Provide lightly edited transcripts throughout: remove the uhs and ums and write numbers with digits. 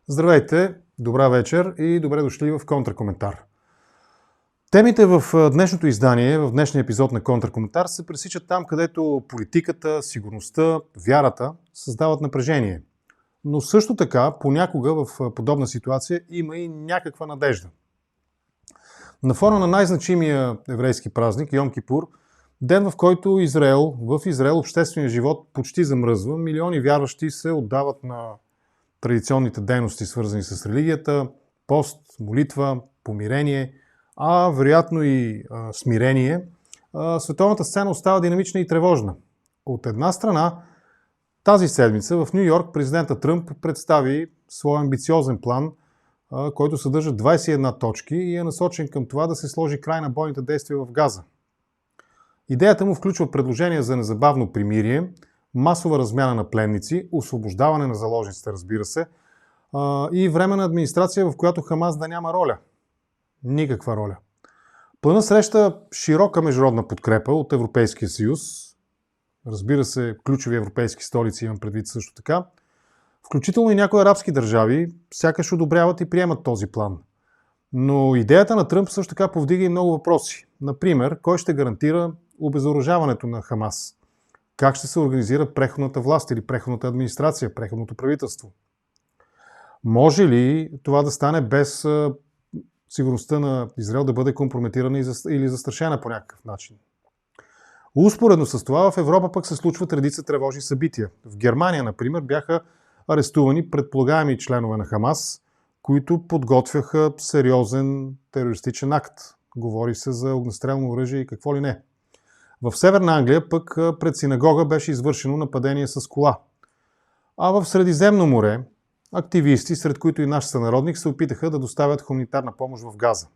Здравейте, добра вечер и добре дошли в Контракоментар. Темите в днешното издание, в днешния епизод на Контракоментар се пресичат там, където политиката, сигурността, вярата създават напрежение. Но също така, понякога в подобна ситуация има и някаква надежда. На фона на най-значимия еврейски празник, Йом Кипур, ден в който в Израел общественият живот почти замръзва, милиони вярващи се отдават на традиционните дейности, свързани с религията, пост, молитва, помирение, а вероятно и смирение, световната сцена остава динамична и тревожна. От една страна, тази седмица в Ню Йорк президента Тръмп представи своя амбициозен план, който съдържа 21 точки и е насочен към това да се сложи край на бойните действия в Газа. Идеята му включва предложения за незабавно примирие, масова размяна на пленници, освобождаване на заложниците, разбира се, и временна администрация, в която Хамас да няма роля. Никаква роля. Планът среща широка международна подкрепа от Европейския съюз, разбира се, ключови европейски столици имам предвид също така, включително и някои арабски държави сякаш одобряват и приемат този план. Но идеята на Тръмп също така повдига и много въпроси. Например, кой ще гарантира обезоръжаването на Хамас? Как ще се организира преходната власт или преходната администрация, преходното правителство? Може ли това да стане без сигурността на Израел да бъде компрометирана или застрашена по някакъв начин? Успоредно с това в Европа пък се случват редица тревожни събития. В Германия, например, бяха арестувани предполагаеми членове на Хамас, които подготвяха сериозен терористичен акт. Говори се за огнестрелно оръжие и какво ли не. В Северна Англия пък пред синагога беше извършено нападение с кола. А в Средиземно море активисти, сред които и наш сънародник, се опитаха да доставят хуманитарна помощ в Газа.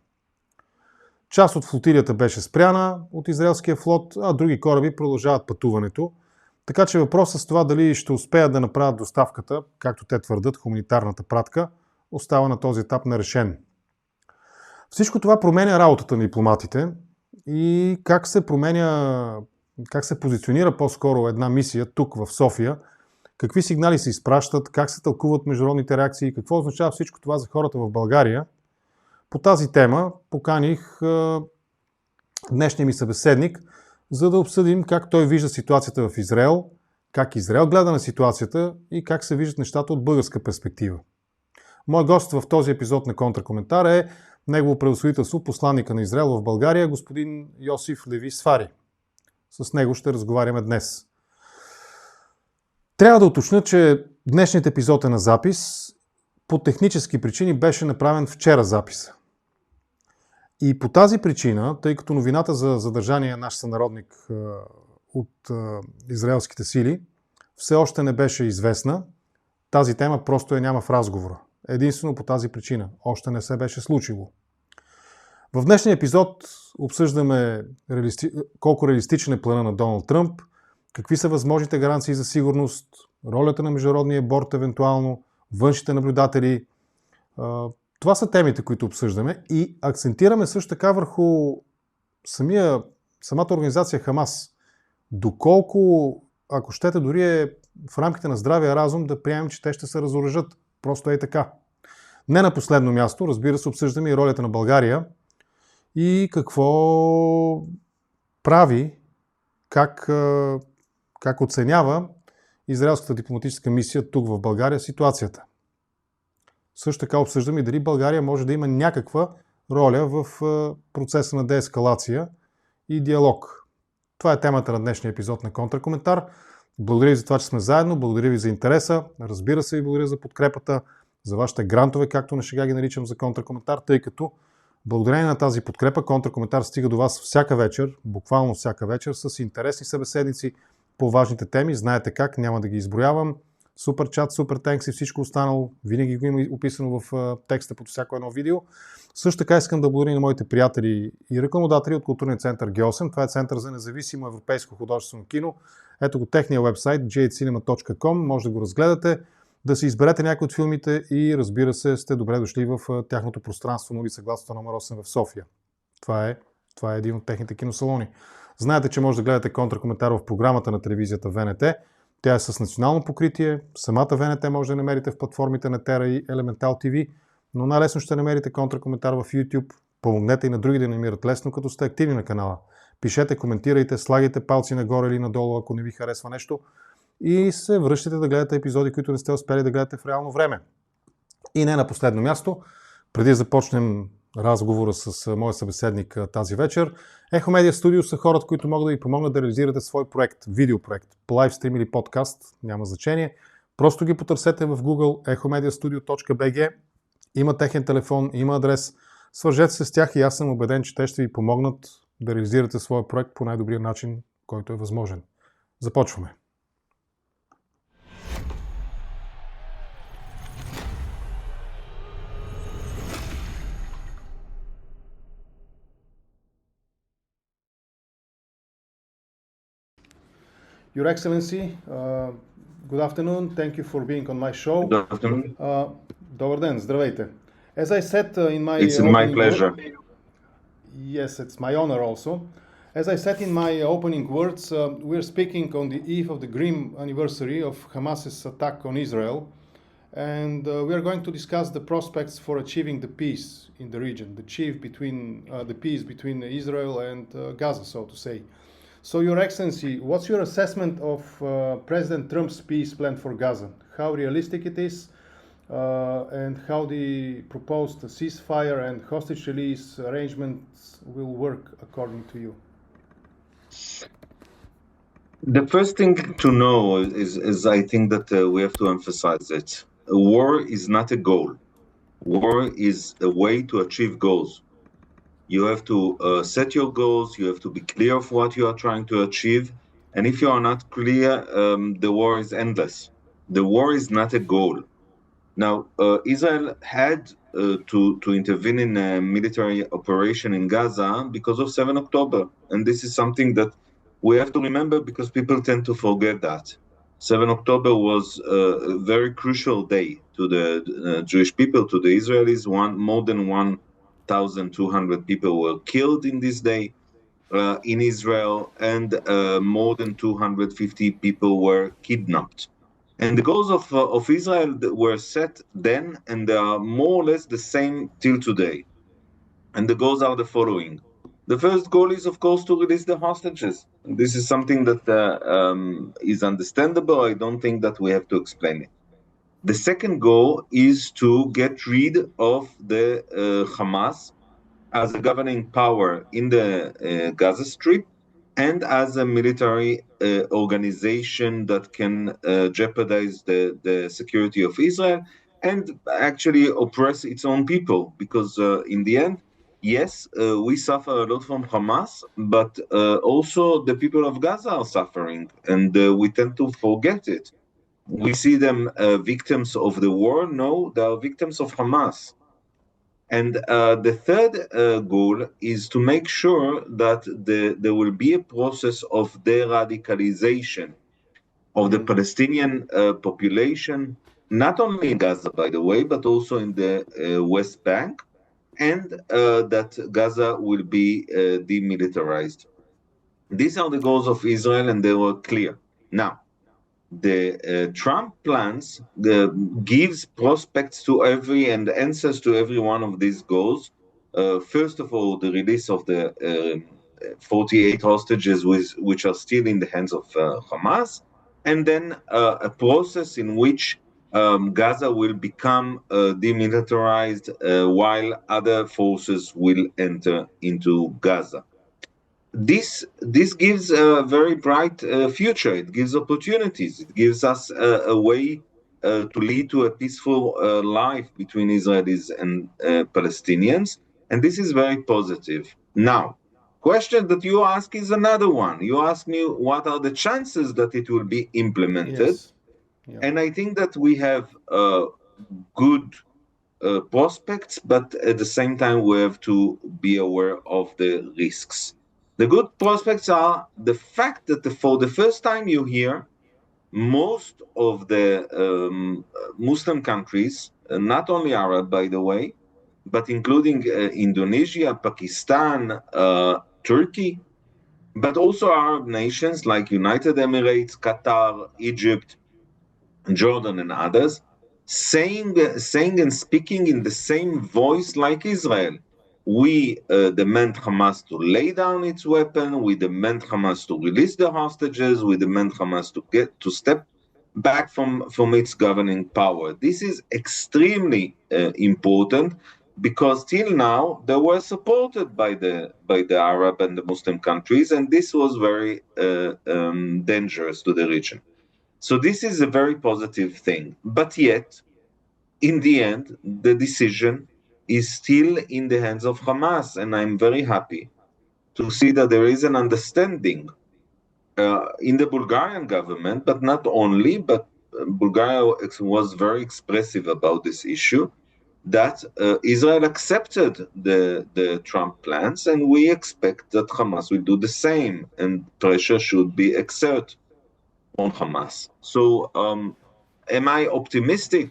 Част от флотилията беше спряна от израелския флот, а други кораби продължават пътуването. Така че въпросът с това дали ще успеят да направят доставката, както те твърдят, хуманитарната пратка, остава на този етап нерешен. Всичко това променя работата на дипломатите и как се позиционира по-скоро една мисия тук в София, какви сигнали се изпращат, как се тълкуват международните реакции, какво означава всичко това за хората в България. По тази тема поканих днешния ми събеседник, за да обсъдим как той вижда ситуацията в Израел, как Израел гледа на ситуацията и как се виждат нещата от българска перспектива. Мой гост в този епизод на Контракоментар е Негово превъзходителство, посланика на Израел в България, господин Йоси Леви Сфари. С него ще разговаряме днес. Трябва да уточня, че днешният епизод е на запис. По технически причини беше направен вчера записа. И по тази причина, тъй като новината за задържания наш сънародник от израелските сили все още не беше известна, тази тема просто я няма в разговора. Единствено по тази причина. Още не се беше случило. В днешния епизод обсъждаме колко реалистичен е плана на Доналд Тръмп, какви са възможните гаранции за сигурност, ролята на международния борд евентуално, външните наблюдатели. Това са темите, които обсъждаме и акцентираме също така върху самата организация Хамас. Доколко, ако щете, дори е в рамките на здравия разум да приемем, че те ще се разоръжат. Просто е така. Не на последно място, разбира се, обсъждаме и ролята на България и какво прави, как оценява израелската дипломатическа мисия тук в България ситуацията. Също така обсъждаме и дали България може да има някаква роля в процеса на деескалация и диалог. Това е темата на днешния епизод на Контракоментар. Благодаря ви за това, че сме заедно, благодаря ви за интереса, разбира се ви благодаря за подкрепата, за вашите грантове, както на шега ги наричам за Контракоментар, тъй като благодарение на тази подкрепа Контракоментар стига до вас всяка вечер, буквално всяка вечер, с интересни събеседници по важните теми. Знаете как, няма да ги изброявам. Супер чат, супер тенкс и всичко останало, винаги го има описано в текста под всяко едно видео. Също така искам да благодаря на моите приятели и рекламодатели от културния център G8. Това е център за независимо европейско художествено кино. Ето го техния вебсайт g8cinema.com. Може да го разгледате, да си изберете някои от филмите и разбира се, сте добре дошли в тяхното пространство на улица Гласовата номер 8 в София. Това е един от техните киносалони. Знаете, че може да гледате Контракоментар в програмата на телевизията ВНТ. Тя е с национално покритие, самата ВНТ може да намерите в платформите на Тера и Elemental TV, но най-лесно ще намерите Контракоментар в YouTube. Помогнете и на други да намират лесно, като сте активни на канала. Пишете, коментирайте, слагайте палци нагоре или надолу, ако не ви харесва нещо, и се връщате да гледате епизоди, които не сте успели да гледате в реално време. И не на последно място, преди да започнем разговора с моя събеседник тази вечер, Echo Media Studio са хората, които могат да ви помогнат да реализирате свой проект, видеопроект, по лайвстрим или подкаст, няма значение. Просто ги потърсете в Google echomediastudio.bg, има техен телефон, има адрес, свържете се с тях и аз съм убеден, че те ще ви помогнат да реализирате своя проект по най-добрия начин, който е възможен. Започваме. Your Excellency, good afternoon. Thank you for being on my show. Good afternoon. Добър ден, здравейте. As I said in my It's my pleasure. Yes, it's my honor also. As I said in my opening words, we're speaking on the eve of the grim anniversary of Hamas's attack on Israel, and we are going to discuss the prospects for achieving the peace in the region, the peace between Israel and Gaza, so to say. So, Your Excellency, what's your assessment of President Trump's peace plan for Gaza? How realistic it is, and how the proposed ceasefire and hostage release arrangements will work according to you? The first thing to know is I think that we have to emphasize it. War is not a goal. War is a way to achieve goals. You have to set your goals, you have to be clear of what you are trying to achieve, and if you are not clear, the war is endless. The war is not a goal. Now, Israel had to intervene in a military operation in Gaza because of 7 October, and this is something that we have to remember because people tend to forget that. 7 October was a very crucial day to the Jewish people, to the Israelis. More than 1,200 people were killed in this day in Israel, and more than 250 people were kidnapped. And the goals of Israel were set then, and they are more or less the same till today. And the goals are the following. The first goal is, of course, to release the hostages. This is something that is understandable. I don't think that we have to explain it. The second goal is to get rid of the Hamas as a governing power in the Gaza Strip and as a military organization that can jeopardize the security of Israel and actually oppress its own people. Because in the end, yes, we suffer a lot from Hamas, but also the people of Gaza are suffering, and we tend to forget it. We see them victims of the war. No, they are victims of Hamas. And the third goal is to make sure that there will be a process of de-radicalization of the Palestinian population, not only in Gaza, by the way, but also in the West Bank, and that Gaza will be demilitarized. These are the goals of Israel, and they were clear. Now, the Trump plans gives prospects to every and answers to every one of these goals. First of all, the release of the 48 hostages which are still in the hands of Hamas, and then a process in which Gaza will become demilitarized while other forces will enter into Gaza. This gives a very bright future. It gives opportunities. It gives us a way to lead to a peaceful life between Israelis and Palestinians, and this is very positive. Now, question that you ask is another one. You ask me what are the chances that it will be implemented, Yes. Yeah. and I think that we have good prospects, but at the same time we have to be aware of the risks. The good prospects are the fact that for the first time you hear most of the Muslim countries, not only Arab, by the way, but including Indonesia, Pakistan, Turkey, but also Arab nations like United Emirates, Qatar, Egypt, Jordan, and others, saying and speaking in the same voice like Israel. We demand Hamas to lay down its weapon. We demand Hamas to release the hostages. We demand Hamas to step back from its governing power. This is extremely important because till now they were supported by the Arab and the Muslim countries, and this was very dangerous to the region. So this is a very positive thing. But yet, in the end, the decision is still in the hands of Hamas, and I'm very happy to see that there is an understanding in the Bulgarian government, but not only, but Bulgaria was very expressive about this issue, that Israel accepted the Trump plans, and we expect that Hamas will do the same, and pressure should be exerted on Hamas. So, am I optimistic?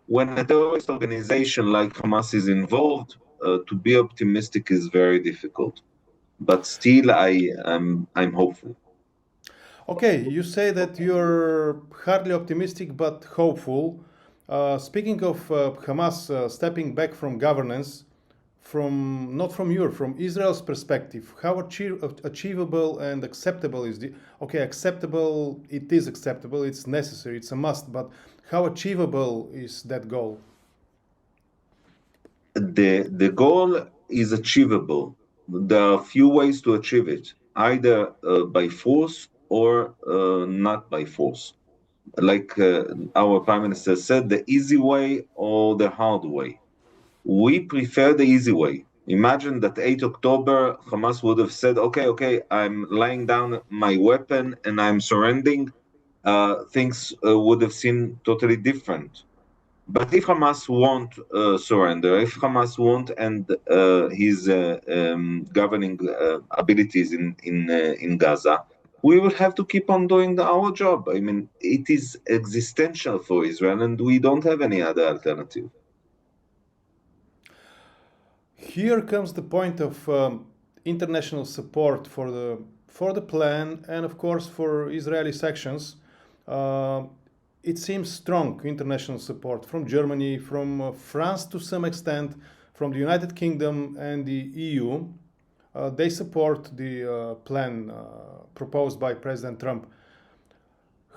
When a terrorist organization like Hamas is involved, to be optimistic is very difficult. But still, I'm hopeful. Okay, you say that you're hardly optimistic but hopeful. Speaking of Hamas stepping back from governance, not from from Israel's perspective, how achievable and acceptable is the... Okay, acceptable, it is acceptable, it's necessary, it's a must, but how achievable is that goal? The goal is achievable. There are few ways to achieve it, either by force or not by force. Like our Prime Minister said, the easy way or the hard way. We prefer the easy way. Imagine that 8 October, Hamas would have said, okay, I'm laying down my weapon and I'm surrendering. Things would have seemed totally different. But if Hamas won't surrender, if Hamas won't end his governing abilities in Gaza, we will have to keep on doing our job. I mean, it is existential for Israel, and we don't have any other alternative. Here comes the point of international support for the plan, and of course for Israeli sections. It seems strong international support from Germany, from France to some extent, from the United Kingdom and the EU. They support the plan proposed by President Trump.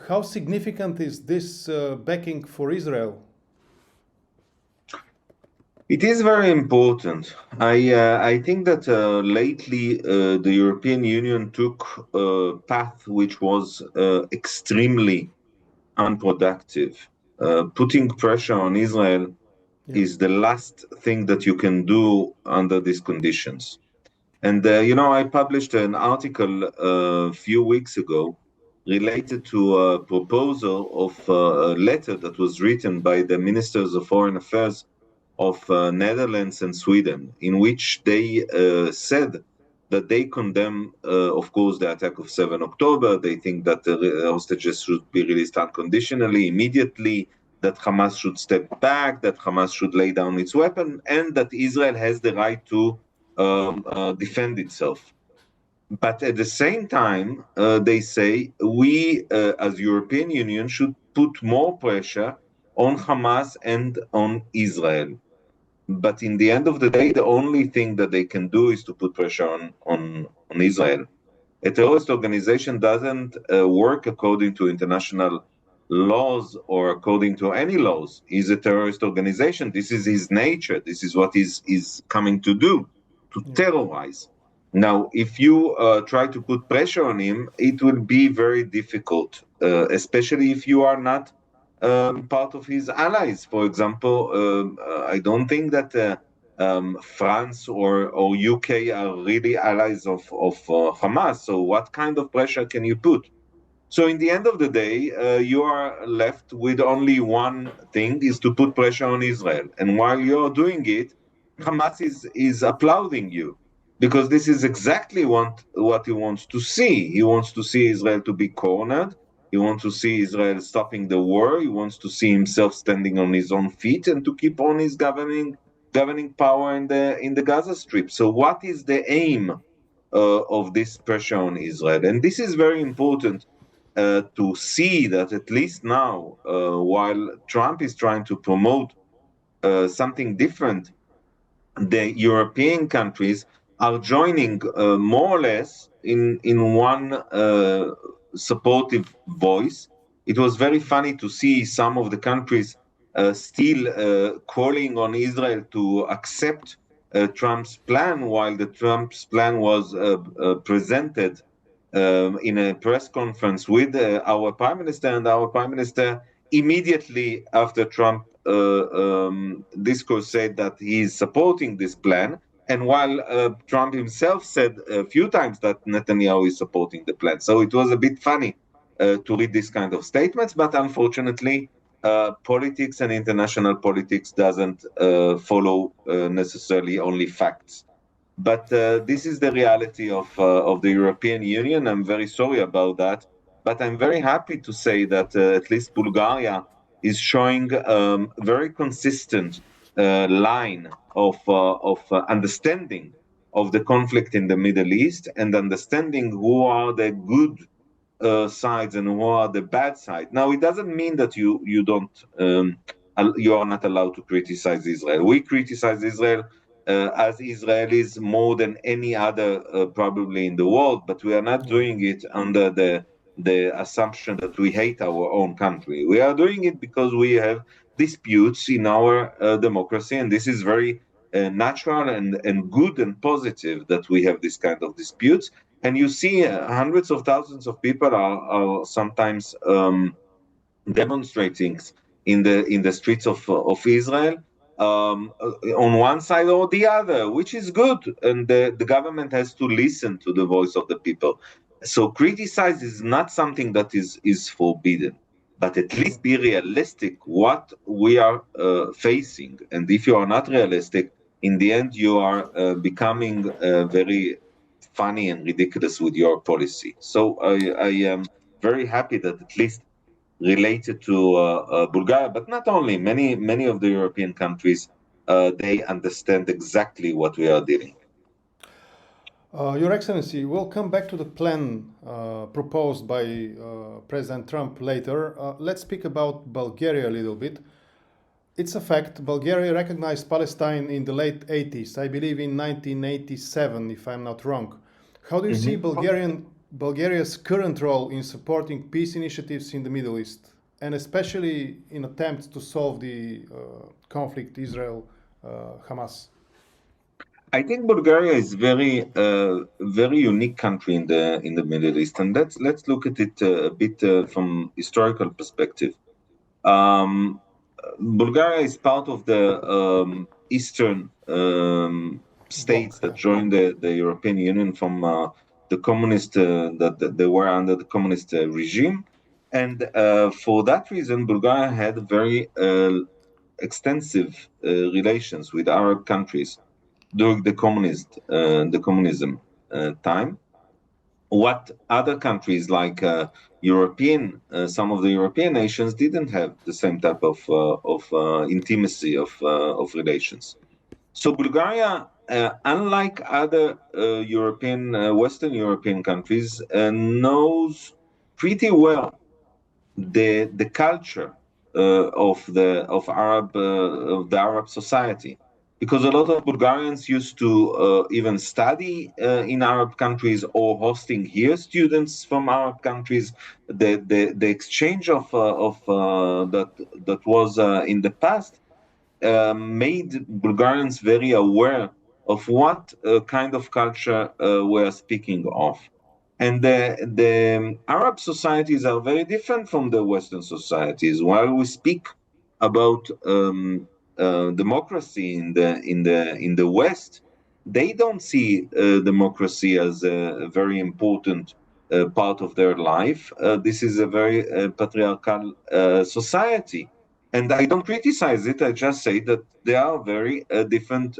How significant is this backing for Israel? It is very important. I think that lately the European Union took a path which was extremely unproductive. Putting pressure on Israel is the last thing that you can do under these conditions. And, I published an article a few weeks ago related to a proposal of a letter that was written by the ministers of foreign affairs of Netherlands and Sweden, in which they said that they condemn, of course, the attack of 7 October. They think that the hostages should be released unconditionally, immediately, that Hamas should step back, that Hamas should lay down its weapon, and that Israel has the right to defend itself. But at the same time, they say we, as European Union, should put more pressure on Hamas and on Israel. But in the end of the day, the only thing that they can do is to put pressure on Israel. A terrorist organization doesn't work according to international laws or according to any laws. He's a terrorist organization. This is his nature. This is what he's coming to do, to terrorize. Now, if you try to put pressure on him, it will be very difficult, especially if you are not part of his allies. For example, I don't think that France or UK are really allies of Hamas. So what kind of pressure can you put? So in the end of the day, you are left with only one thing, is to put pressure on Israel. And while you're doing it, Hamas is applauding you, because this is exactly what he wants to see. He wants to see Israel to be cornered. He wants to see Israel stopping the war. He wants to see himself standing on his own feet and to keep on his governing power in the Gaza Strip. So what is the aim of this pressure on Israel. And this is very important to see that at least now, while Trump is trying to promote something different, the European countries are joining more or less in one supportive voice. It was very funny to see some of the countries still calling on Israel to accept Trump's plan, while the Trump's plan was presented in a press conference with our prime minister, and our prime minister immediately after Trump discourse said that he is supporting this plan. And while Trump himself said a few times that Netanyahu is supporting the plan. So it was a bit funny to read this kind of statements, but unfortunately, politics and international politics doesn't follow necessarily only facts. But this is the reality of the European Union. I'm very sorry about that. But I'm very happy to say that at least Bulgaria is showing very consistent line of understanding of the conflict in the Middle East and understanding who are the good sides and who are the bad side. Now, it doesn't mean that you are not allowed to criticize Israel. We criticize Israel as Israelis more than any other probably in the world, but we are not doing it under the assumption that we hate our own country. We are doing it because we have disputes in our democracy, and this is very natural and good and positive that we have this kind of disputes. And you see hundreds of thousands of people are sometimes demonstrating in the streets of Israel on one side or the other, which is good. And the government has to listen to the voice of the people. So criticize is not something that is forbidden, but at least be realistic what we are facing. And if you are not realistic, in the end, you are becoming very funny and ridiculous with your policy. So I am very happy that at least related to Bulgaria, but not only, many of the European countries, they understand exactly what we are dealing. Your Excellency, we'll come back to the plan proposed by President Trump later. Let's speak about Bulgaria a little bit. It's a fact, Bulgaria recognized Palestine in the late 80s, I believe in 1987, if I'm not wrong. How do you see Bulgaria's current role in supporting peace initiatives in the Middle East, and especially in attempts to solve the conflict Israel-Hamas? I think Bulgaria is very unique country in the Middle East, and let's look at it a bit from historical perspective. Bulgaria is part of the eastern states that joined the European Union from the communist that they were under the communist regime, and for that reason, Bulgaria had very extensive relations with Arab countries during the communism time. What other countries like some of the European nations didn't have the same type of intimacy of relations. So Bulgaria, unlike other Western European countries, knows pretty well the culture of the Arab society. Because a lot of Bulgarians used to even study in Arab countries or hosting here students from Arab countries. The exchange of that was in the past made Bulgarians very aware of what kind of culture we are speaking of. And the Arab societies are very different from the Western societies. While we speak about democracy in the West, they don't see democracy as a very important part of their life. This is a very patriarchal society, and I don't criticize it. I just say that they are very different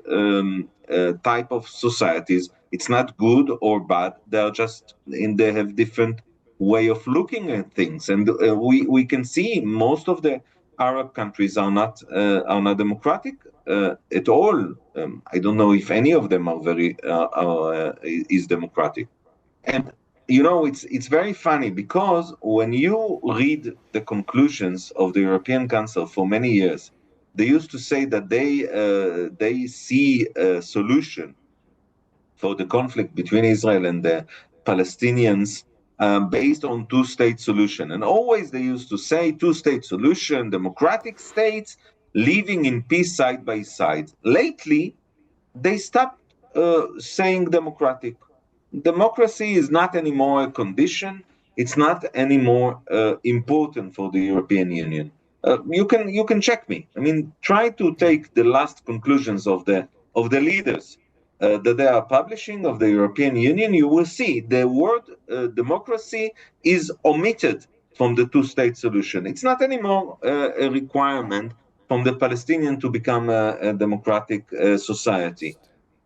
type of societies. It's not good or bad. They have different way of looking at things, and we can see most of the Arab countries are not democratic. at all. I don't know if any of them are is democratic. And it's very funny because when you read the conclusions of the European Council for many years, they used to say that they see a solution for the conflict between Israel and the Palestinians based on two-state solution. And always they used to say two-state solution, democratic states living in peace side by side. Lately, they stopped saying democratic. Democracy is not anymore a condition. It's not anymore important for the European Union. You can check me. I mean, try to take the last conclusions of the leaders that they are publishing of the European Union. You will see the word democracy is omitted from the two-state solution. It's not anymore a requirement from the Palestinian to become a democratic society.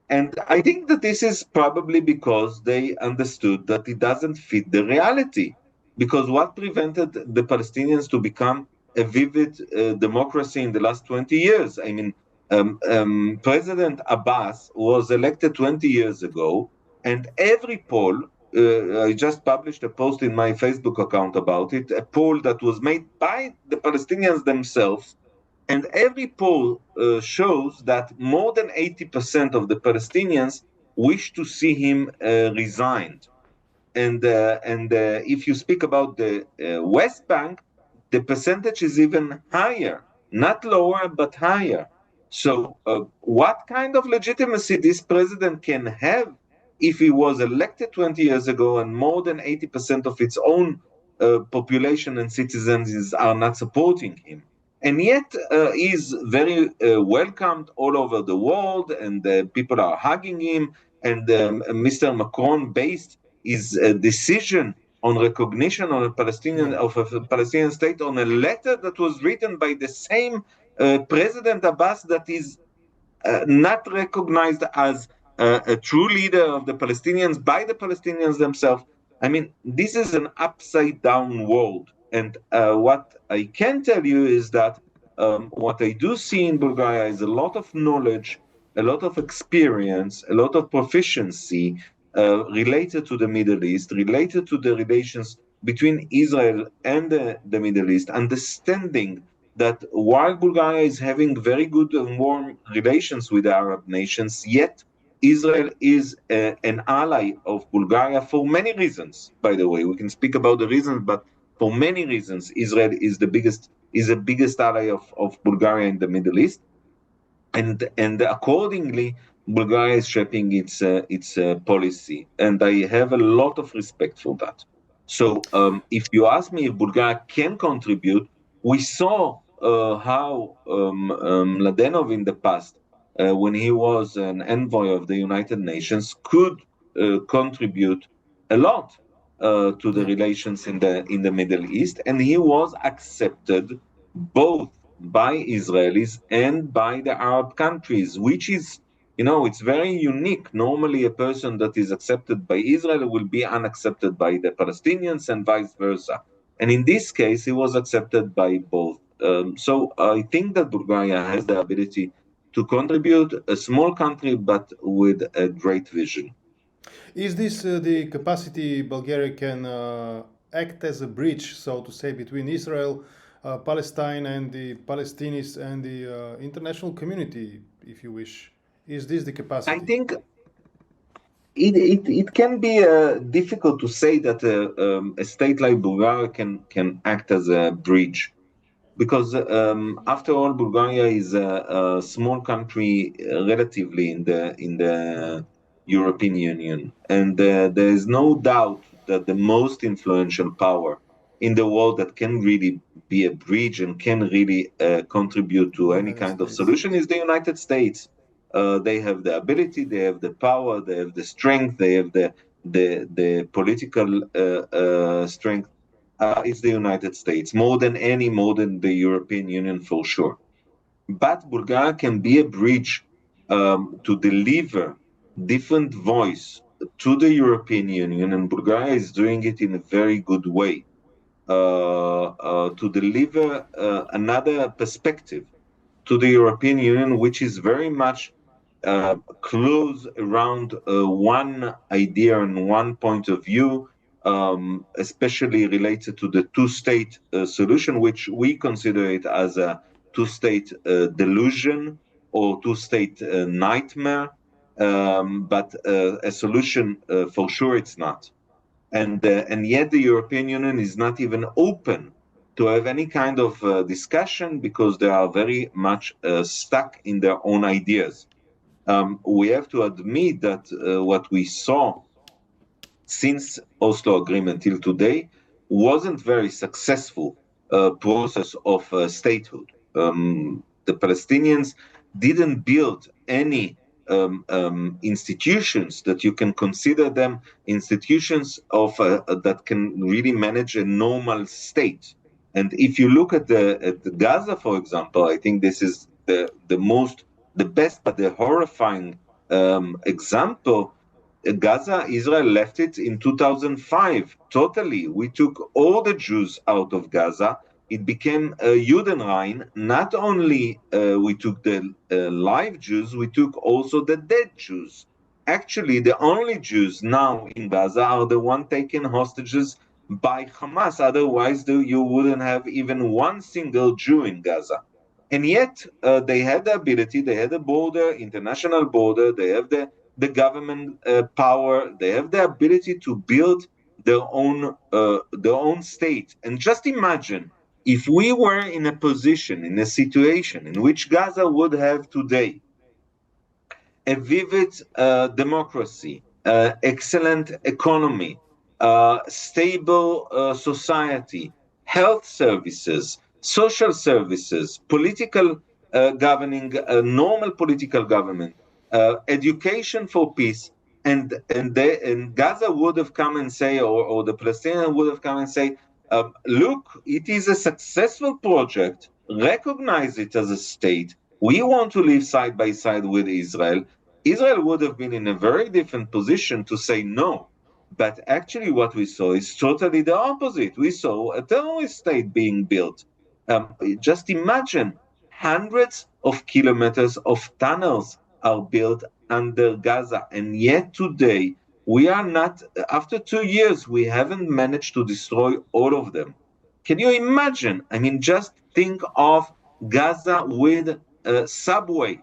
And I think that this is probably because they understood that it doesn't fit the reality. Because what prevented the Palestinians to become a vivid democracy in the last 20 years? I mean, President Abbas was elected 20 years ago, and every poll, I just published a post in my Facebook account about it, a poll that was made by the Palestinians themselves, and every poll shows that more than 80% of the Palestinians wish to see him resigned. And if you speak about the West Bank, the percentage is even higher, not lower, but higher. So what kind of legitimacy this president can have if he was elected 20 years ago and more than 80% of its own population and citizens are not supporting him? And yet he's very welcomed all over the world, and people are hugging him. And Mr. Macron based his decision on recognition of a Palestinian state on a letter that was written by the same President Abbas that is not recognized as a true leader of the Palestinians by the Palestinians themselves. I mean, this is an upside-down world. And what I can tell you is that what I do see in Bulgaria is a lot of knowledge, a lot of experience, a lot of proficiency related to the Middle East, related to the relations between Israel and the Middle East, understanding that while Bulgaria is having very good and warm relations with the Arab nations, yet Israel is an ally of Bulgaria for many reasons, by the way. We can speak about the reasons, but for many reasons, Israel is the biggest ally of Bulgaria in the Middle East. And accordingly, Bulgaria is shaping its policy. And I have a lot of respect for that. So if you ask me if Bulgaria can contribute, we saw how Mladenov in the past, when he was an envoy of the United Nations, could contribute a lot to the relations in the Middle East, and he was accepted both by Israelis and by the Arab countries, which is, it's very unique. Normally, a person that is accepted by Israel will be unaccepted by the Palestinians and vice versa. And in this case, he was accepted by both. So I think that Bulgaria has the ability to contribute, a small country, but with a great vision. Is this the capacity Bulgaria can act as a bridge, so to say, between Israel, Palestine, and the Palestinians and the international community, if you wish? Is this the capacity? I think it can be difficult to say that a state like Bulgaria can act as a bridge, because after all, Bulgaria is a small country relatively in the European Union, and there is no doubt that the most influential power in the world that can really be a bridge and can really contribute to any kind of solution is the United States. They have the ability, they have the power, they have the strength, they have the political strength. It's the United States, more than the European Union for sure. But Bulgaria can be a bridge to deliver different voice to the European Union, and Bulgaria is doing it in a very good way to deliver another perspective to the European Union, which is very much close around one idea and one point of view, especially related to the two-state solution, which we consider it as a two-state delusion or two-state nightmare, but a solution for sure it's not. And yet the European Union is not even open to have any kind of discussion because they are very much stuck in their own ideas. We have to admit that what we saw since Oslo Agreement till today wasn't very successful process of statehood. The Palestinians didn't build any institutions that you can consider them institutions of that can really manage a normal state. And if you look at the Gaza, for example, I think this is the best but the horrifying example. Gaza, Israel left it in 2005 totally. We took all the Jews out of Gaza. It became a Judenrein. Not only we took the live Jews, we took also the dead Jews. Actually, the only Jews now in Gaza are the one taken hostages by Hamas. Otherwise, you wouldn't have even one single Jew in Gaza. And yet, they had the ability, they had a border, international border, they have the government power, they have the ability to build their own state. And just imagine, if we were in a position, in a situation in which Gaza would have today a vivid democracy, excellent economy, stable society, health services, social services, political governing, normal political government, education for peace, and Gaza would have come and say, or the Palestinians would have come and say, look, it is a successful project, recognize it as a state, we want to live side by side with Israel. Israel would have been in a very different position to say no. But actually what we saw is totally the opposite. We saw a terrorist state being built. Just imagine, hundreds of kilometers of tunnels are built under Gaza, and yet today we are not, after 2 years, we haven't managed to destroy all of them. Can you imagine? I mean, just think of Gaza with a subway.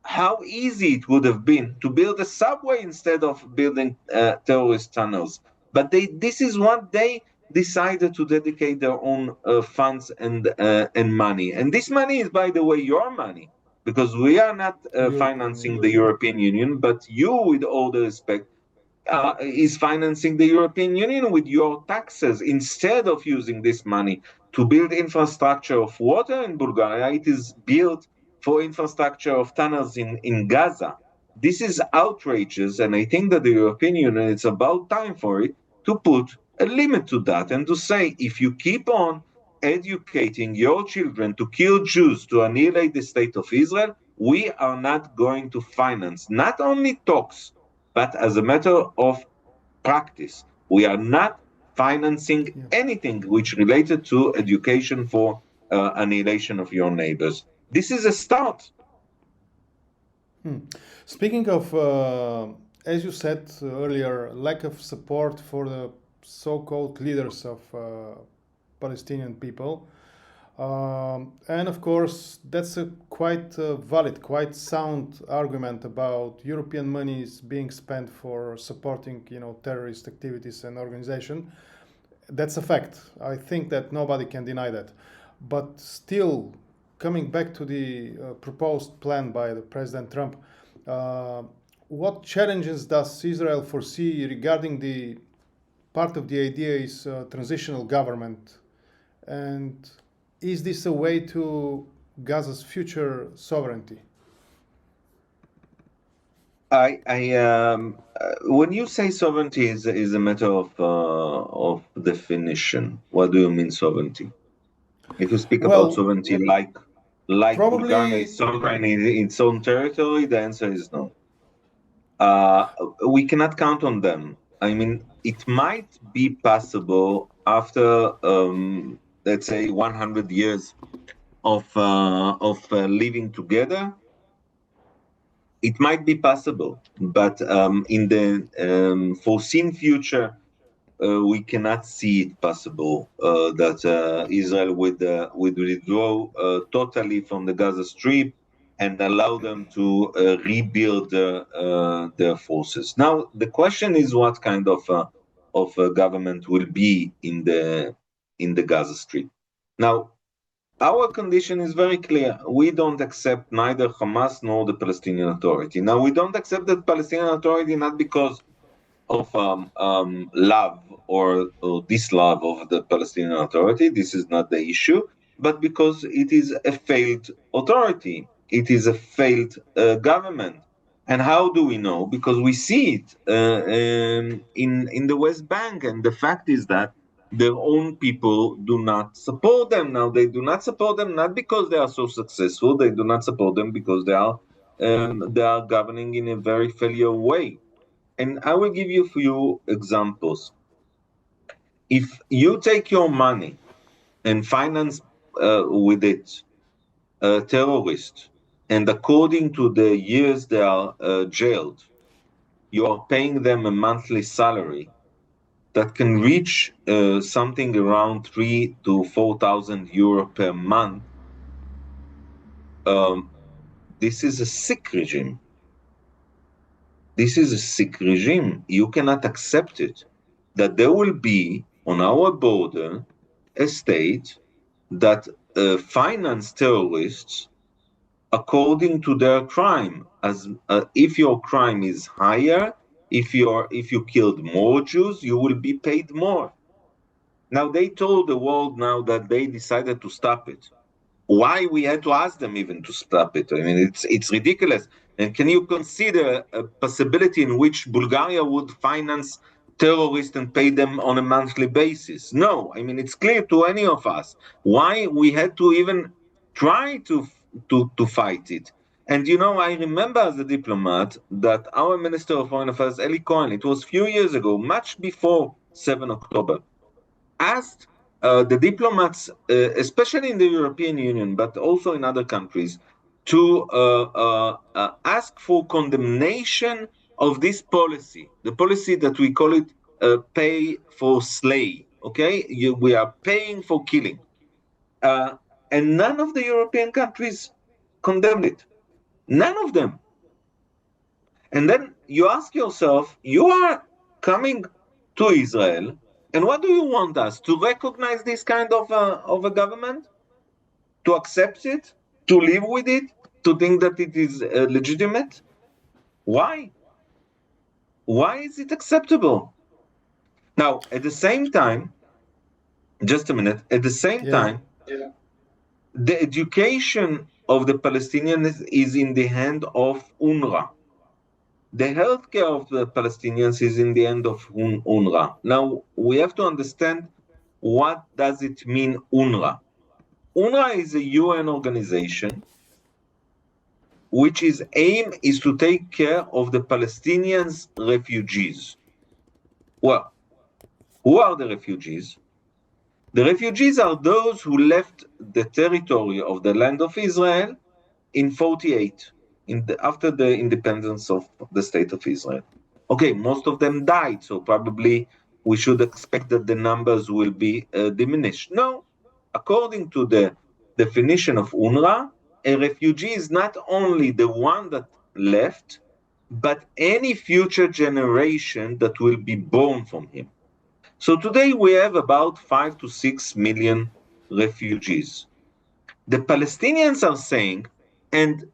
How easy it would have been to build a subway instead of building terrorist tunnels. But this is what they decided to dedicate their own funds and money. And this money is, by the way, your money, because we are not financing the European Union, but you, with all the respect, is financing the European Union with your taxes. Instead of using this money to build infrastructure of water in Bulgaria, it is built for infrastructure of tunnels in Gaza. This is outrageous, and I think that the European Union, it's about time for it to put a limit to that and to say, if you keep on educating your children to kill Jews, to annihilate the state of Israel, we are not going to finance not only talks, but as a matter of practice, we are not financing anything which related to education for annihilation of your neighbors. This is a start. Speaking of, as you said earlier, lack of support for the so-called leaders of Palestinian people, and of course that's a quite valid, quite sound argument about European monies being spent for supporting, terrorist activities and organization. That's a fact. I think that nobody can deny that. But still, coming back to the proposed plan by the President Trump, what challenges does Israel foresee regarding the part of the idea is transitional government, and is this a way to Gaza's future sovereignty? When you say sovereignty is a matter of definition. What do you mean sovereignty? If you speak about sovereignty like Bulgaria is sovereign in its own territory, the answer is no. We cannot count on them. I mean, it might be possible after, let's say, 100 years of living together, it might be possible, but in the foreseen future, we cannot see it possible that Israel would withdraw totally from the Gaza Strip and allow them to rebuild their forces. Now, the question is what kind of government will be in the Gaza Strip. Now, our condition is very clear. We don't accept neither Hamas nor the Palestinian Authority. Now, we don't accept the Palestinian Authority not because of love or dislove of the Palestinian Authority. This is not the issue, but because it is a failed authority. It is a failed government. And how do we know? Because we see it in the West Bank. And the fact is that their own people do not support them. Now, they do not support them not because they are so successful. They do not support them because they are governing in a very failure way. And I will give you a few examples. If you take your money and finance with it terrorists, and according to the years they are jailed, you are paying them a monthly salary that can reach something around 3,000 to 4,000 euro per month. This is a sick regime. This is a sick regime. You cannot accept it. That there will be on our border a state that finance terrorists according to their crime. As if your crime is higher, if you killed more Jews, you will be paid more. Now they told the world now that they decided to stop it. Why we had to ask them even to stop it? I mean, it's ridiculous. And can you consider a possibility in which Bulgaria would finance terrorists and pay them on a monthly basis? No. I mean, it's clear to any of us why we had to even try to fight it. And you know, I remember as a diplomat that our Minister of Foreign Affairs, Eli Cohen, it was a few years ago, much before 7 October, asked the diplomats, especially in the European Union, but also in other countries, to ask for condemnation of this policy, the policy that we call it pay for slay, okay? We are paying for killing. And none of the European countries condemned it. None of them. And then you ask yourself, you are coming to Israel, and what do you want us? To recognize this kind of a government? To accept it? To live with it? To think that it is legitimate? Why? Why is it acceptable? Now, at the same time, just a minute, at the same time, the education of the Palestinians is in the hand of UNRWA. The healthcare of the Palestinians is in the hand of UNRWA. Now, we have to understand what does it mean, UNRWA. UNRWA is a UN organization which its aim is to take care of the Palestinians' refugees. Well, who are the refugees? The refugees are those who left the territory of the land of Israel in 48, after the independence of the state of Israel. Okay, most of them died, so probably we should expect that the numbers will be diminished. No, according to the definition of UNRWA, a refugee is not only the one that left, but any future generation that will be born from him. So today we have about 5 to 6 million refugees. The Palestinians are saying, and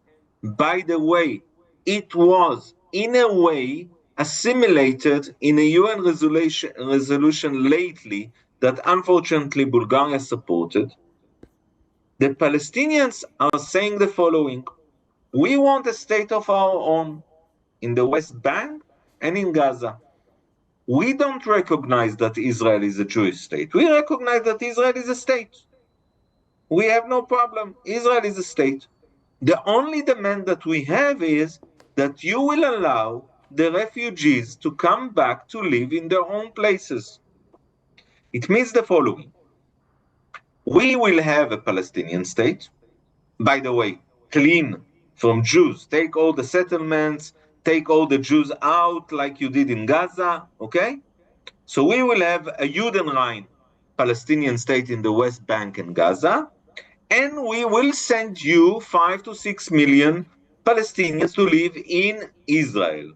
by the way, it was in a way assimilated in a UN resolution lately that unfortunately Bulgaria supported. The Palestinians are saying the following: we want a state of our own in the West Bank and in Gaza. We don't recognize that Israel is a Jewish state. We recognize that Israel is a state. We have no problem. Israel is a state. The only demand that we have is that you will allow the refugees to come back to live in their own places. It means the following: we will have a Palestinian state, by the way, clean from Jews. Take all the settlements, take all the Jews out like you did in Gaza, okay? So we will have a Judenrein Palestinian state in the West Bank and Gaza, and we will send you 5 to 6 million Palestinians to live in Israel.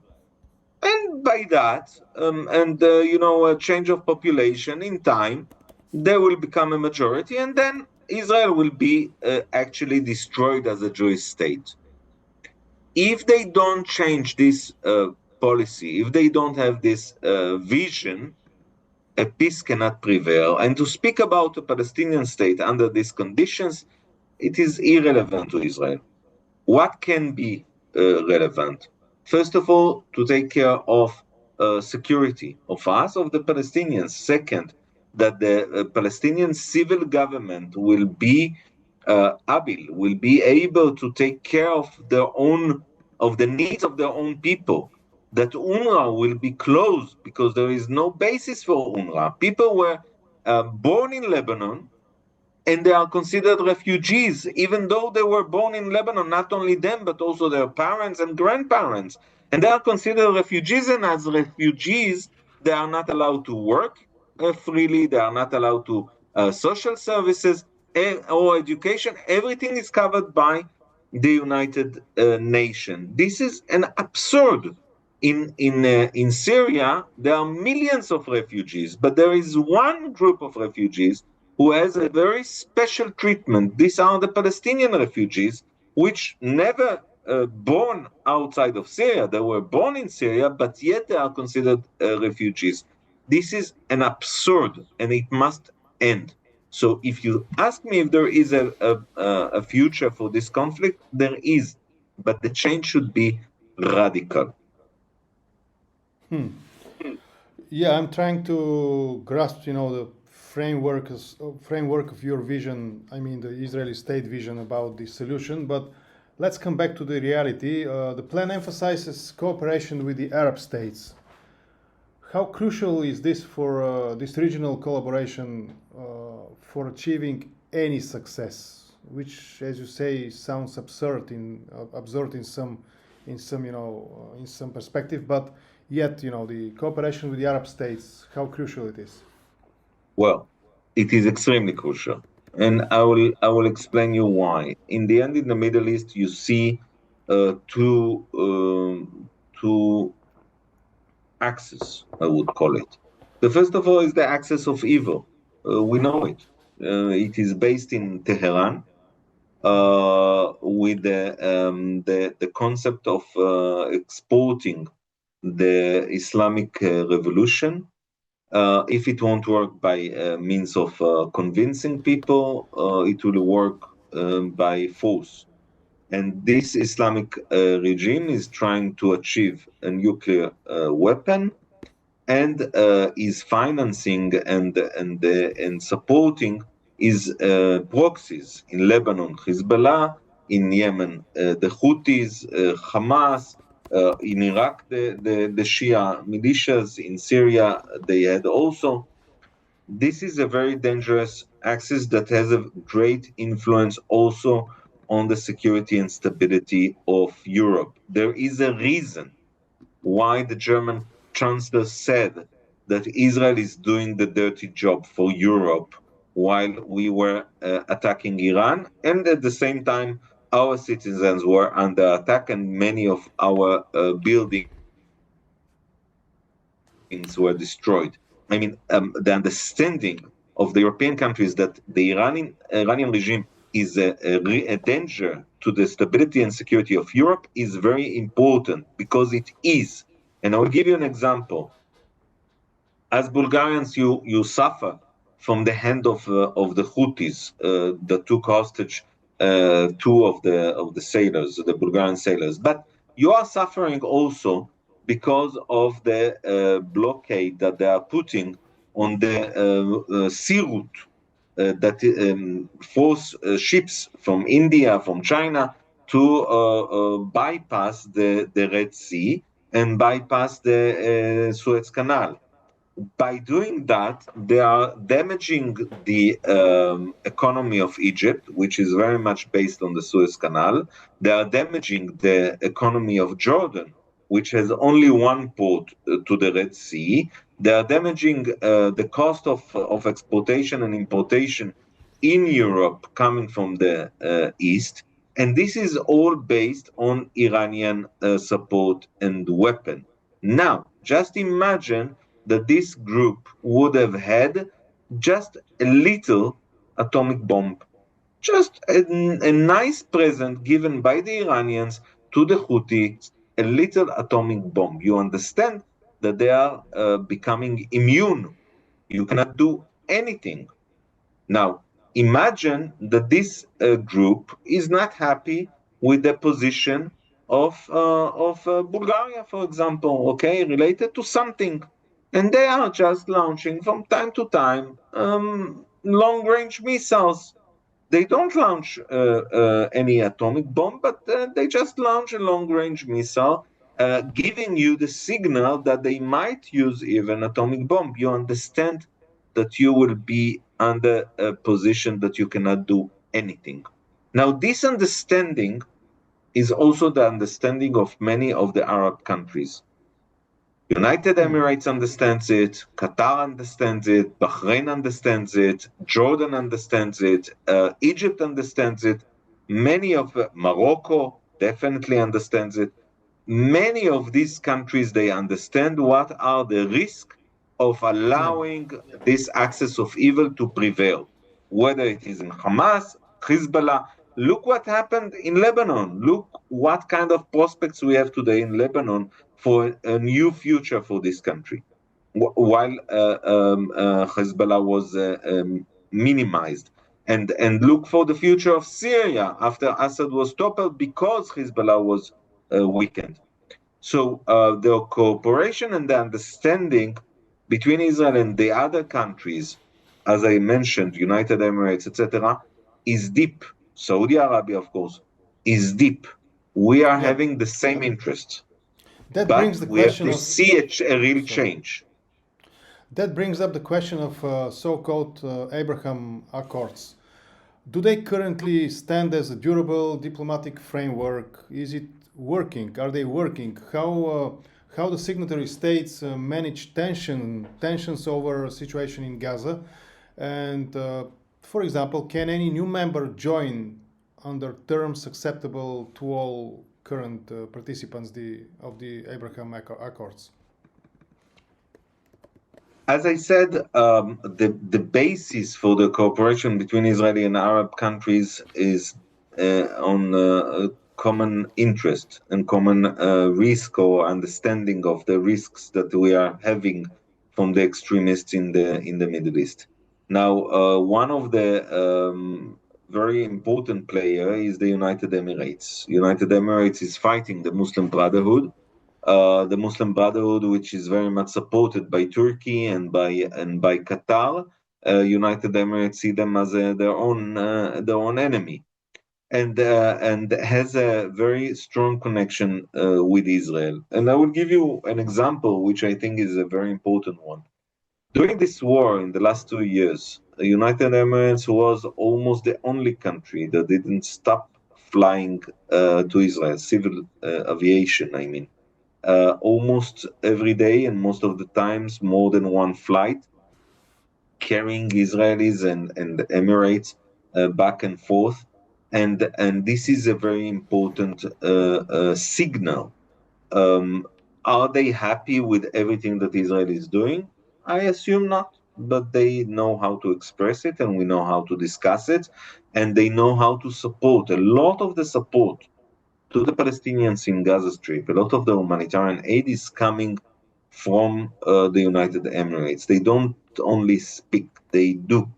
And by that, a change of population in time, they will become a majority, and then Israel will be actually destroyed as a Jewish state. If they don't change this policy, if they don't have this vision, a peace cannot prevail. And to speak about a Palestinian state under these conditions, it is irrelevant to Israel. What can be relevant? First of all, to take care of security of us, of the Palestinians. Second, that the Palestinian civil government will be will be able to take care of the needs of their own people. That UNRWA will be closed because there is no basis for UNRWA. People were born in Lebanon, and they are considered refugees, even though they were born in Lebanon, not only them, but also their parents and grandparents. And they are considered refugees, and as refugees, they are not allowed to work freely, they are not allowed to social services or education. Everything is covered by the United Nations. This is an absurd. In Syria, there are millions of refugees, but there is one group of refugees who has a very special treatment. These are the Palestinian refugees, which never born outside of Syria. They were born in Syria, but yet they are considered refugees. This is an absurd, and it must end. So if you ask me if there is a future for this conflict, there is, but the change should be radical. Yeah, I'm trying to grasp, the framework of your vision. I mean, the Israeli state vision about the solution. But let's come back to the reality. The plan emphasizes cooperation with the Arab states. How crucial is this for this regional collaboration for achieving any success? Which, as you say, sounds absurd in some perspective, but yet, the cooperation with the Arab states, how crucial it is. Well, it is extremely crucial, and I will explain you why. In the end, in the Middle East, you see two axes, I would call it. The first of all is the axis of evil. We know it. It is based in Tehran, with the concept of exporting the Islamic revolution. If it won't work by means of convincing people, it will work by force. And this Islamic regime is trying to achieve a nuclear weapon, and is financing and supporting is proxies in Lebanon, Hezbollah, in Yemen, the Houthis, Hamas, in Iraq, the Shia militias, in Syria, they had also. This is a very dangerous axis that has a great influence also on the security and stability of Europe. There is a reason why the German chancellor said that Israel is doing the dirty job for Europe while we were attacking Iran, and at the same time our citizens were under attack and many of our buildings were destroyed. I mean, the understanding of the European countries that the Iranian regime is a danger to the stability and security of Europe is very important, because it is. And I will give you an example. As Bulgarians, you suffer from the hand of the Houthis that took hostage two of the sailors, the Bulgarian sailors. But you are suffering also because of the blockade that they are putting on the sea route that force ships from India, from China, to bypass the Red Sea and bypass the Suez Canal. by doing that, they are damaging the economy of Egypt, which is very much based on the Suez Canal. They are damaging the economy of Jordan, which has only one port to the Red Sea. They are damaging the cost of exportation and importation in Europe coming from the East. And this is all based on Iranian support and weapon. Now, just imagine that this group would have had just a little atomic bomb, just a nice present given by the Iranians to the Houthis, a little atomic bomb. You understand that they are becoming immune. You cannot do anything. Now, imagine that this group is not happy with the position of Bulgaria, for example, okay, related to something. And they are just launching from time to time long-range missiles. They don't launch any atomic bomb, but they just launch a long-range missile, giving you the signal that they might use even atomic bomb. You understand that you will be under a position that you cannot do anything. Now, this understanding is also the understanding of many of the Arab countries. United Emirates understands it, Qatar understands it, Bahrain understands it, Jordan understands it, Egypt understands it, many of Morocco definitely understands it. Many of these countries, they understand what are the risks of allowing this axis of evil to prevail, whether it is in Hamas, Hezbollah. Look what happened in Lebanon. Look what kind of prospects we have today in Lebanon for a new future for this country, while Hezbollah was minimized. And look for the future of Syria after Assad was toppled because Hezbollah was weakened. So the cooperation and the understanding between Israel and the other countries, as I mentioned, United Emirates, etc., is deep. Saudi Arabia, of course, is deep. We are having the same interests. That but brings the we have question to of see a real change. That brings up the question of so-called Abraham Accords. Do they currently stand as a durable diplomatic framework? Is it working? Are they working? How the signatory states manage tensions over a situation in Gaza? And for example, can any new member join under terms acceptable to all current participants of the Abraham Accords? As I said, the basis for the cooperation between Israeli and Arab countries is on common interest and common risk or understanding of the risks that we are having from the extremists in the Middle East. Now, one of the very important player is the United Emirates. United Emirates is fighting the Muslim Brotherhood. The Muslim Brotherhood, which is very much supported by Turkey and by Qatar. United Emirates see them as their own enemy, and has a very strong connection with Israel. And I will give you an example, which I think is a very important one. During this war in the last 2 years, the United Emirates was almost the only country that didn't stop flying to Israel, civil aviation, I mean. Almost every day and most of the times more than one flight carrying Israelis and Emirates back and forth. And this is a very important signal. Are they happy with everything that Israel is doing? I assume not, but they know how to express it and we know how to discuss it, and they know how to support. A lot of the support to the Palestinians in Gaza Strip, a lot of the humanitarian aid is coming from the United Emirates. They don't only speak, they do.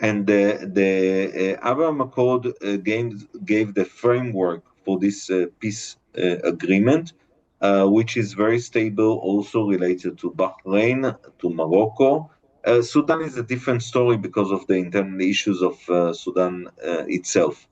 And the Abraham Accord gave the framework for this peace agreement, which is very stable, also related to Bahrain, to Morocco. Sudan is a different story because of the internal issues of Sudan itself.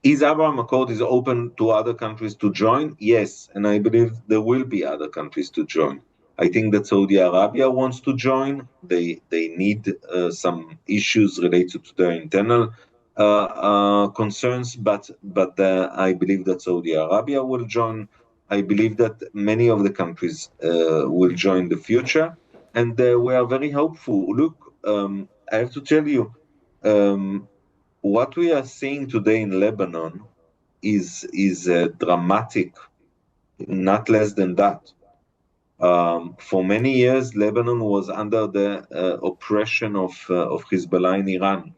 Is Abraham Accord is open to other countries to join? Yes, and I believe there will be other countries to join. I think that Saudi Arabia wants to join. They need some issues related to their internal concerns, but I believe that Saudi Arabia will join. I believe that many of the countries will join in the future, and we are very hopeful. Look, I have to tell you, what we are seeing today in Lebanon is dramatic, not less than that. For many years, Lebanon was under the oppression of Hezbollah in Iran,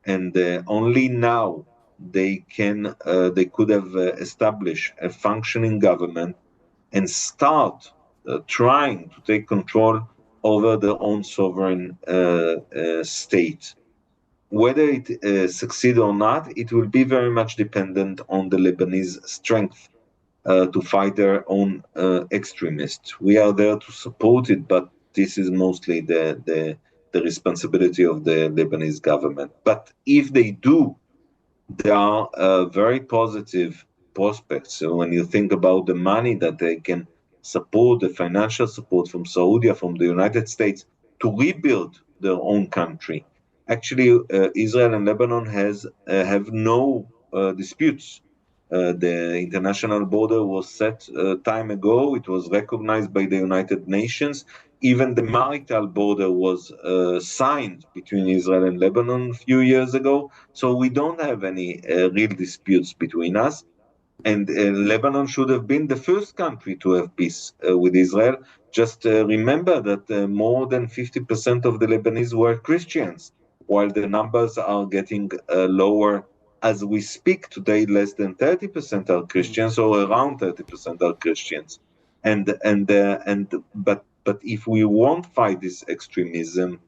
and only now they could have established a functioning government and start trying to take control over their own sovereign state. Whether it succeeds or not, it will be very much dependent on the Lebanese strength to fight their own extremists. We are there to support it, but this is mostly the responsibility of the Lebanese government. But if they do, there are very positive prospects. So when you think about the money that they can support, the financial support from Saudi, from the United States, to rebuild their own country. Actually, Israel and Lebanon have no disputes. The international border was set time ago. It was recognized by the United Nations. Even the marital border was signed between Israel and Lebanon a few years ago. So we don't have any real disputes between us. And Lebanon should have been the first country to have peace with Israel. Just remember that more than 50% of the Lebanese were Christians, while the numbers are getting lower. As we speak today, less than 30% are Christians, or around 30% are Christians. But if we won't fight this extremism,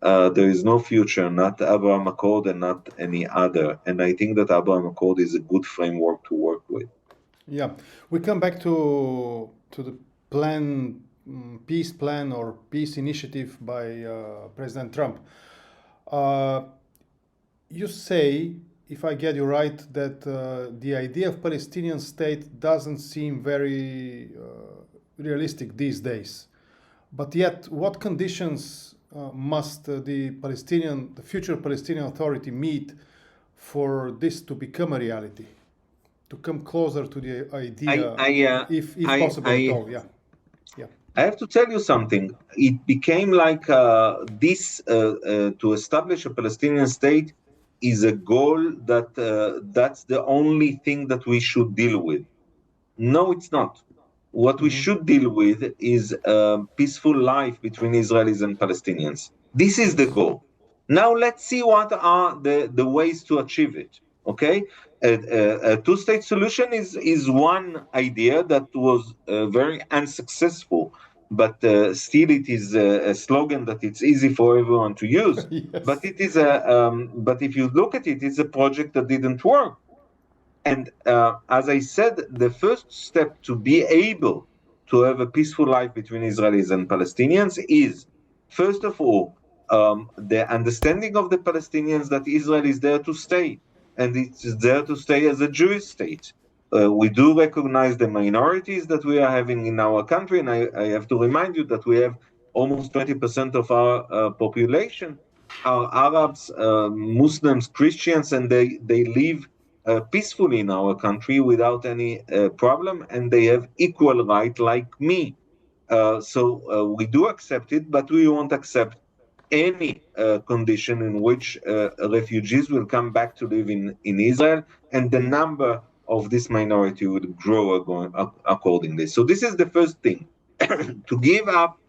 there is no future, not Abraham Accord and not any other. And I think that Abraham Accord is a good framework to work with. Yeah, we come back to the plan, peace plan or peace initiative by President Trump. You say, if I get you right, that the idea of Palestinian state doesn't seem very realistic these days. But yet, what conditions must the future Palestinian Authority meet for this to become a reality, to come closer to the idea, if possible at all? Yeah. I have to tell you something. It became like this to establish a Palestinian state is a goal that's the only thing that we should deal with. No, it's not. What we should deal with is a peaceful life between Israelis and Palestinians. This is the goal. Now let's see what are the ways to achieve it. Okay, a two-state solution is one idea that was very unsuccessful, but still it is a slogan that it's easy for everyone to use. Yes. But it is but if you look at it, it's a project that didn't work. And as I said, the first step to be able to have a peaceful life between Israelis and Palestinians is, first of all, the understanding of the Palestinians that Israel is there to stay, and it's there to stay as a Jewish state. We do recognize the minorities that we are having in our country, and I have to remind you that we have almost 20% of our population are Arabs, Muslims, Christians, and they live peacefully in our country without any problem, and they have equal right like me. So we do accept it, but we won't accept any condition in which refugees will come back to live in Israel, and the number of this minority would grow accordingly. So this is the first thing. To give up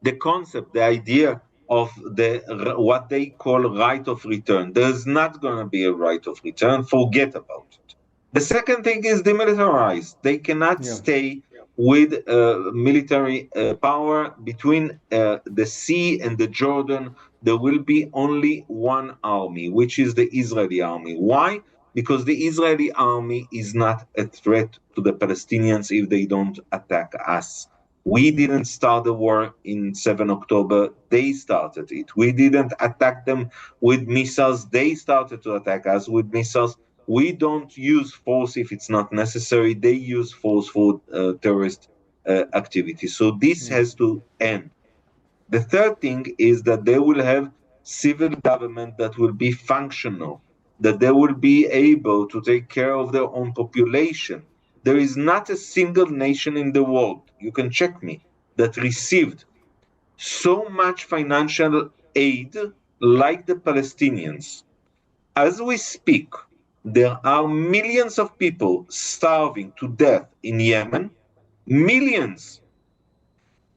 the concept, the idea of what they call right of return. There's not going to be a right of return. Forget about it. The second thing is demilitarize. They cannot stay with military power between the sea and the Jordan. There will be only one army, which is the Israeli army. Why? Because the Israeli army is not a threat to the Palestinians if they don't attack us. We didn't start the war in 7 October. They started it. We didn't attack them with missiles. They started to attack us with missiles. We don't use force if it's not necessary. They use force for terrorist activity. So this has to end. The third thing is that they will have civil government that will be functional, that they will be able to take care of their own population. There is not a single nation in the world, you can check me, that received so much financial aid like the Palestinians. As we speak, there are millions of people starving to death in Yemen. Millions.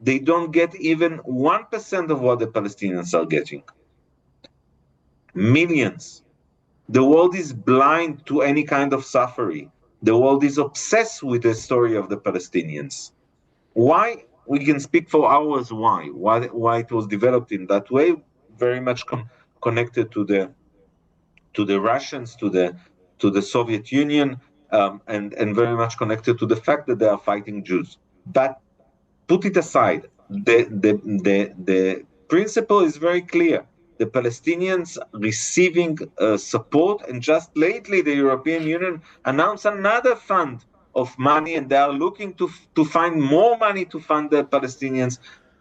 They don't get even 1% of what the Palestinians are getting. Millions. The world is blind to any kind of suffering. The world is obsessed with the story of the Palestinians. Why? We can speak for hours why it was developed in that way, very much connected to the Russians, to the Soviet Union, and very much connected to the fact that they are fighting Jews. But put it aside. The principle is very clear. The Palestinians receiving support, and just lately the European Union announced another fund of money, and they are looking to find more money to fund the Palestinians.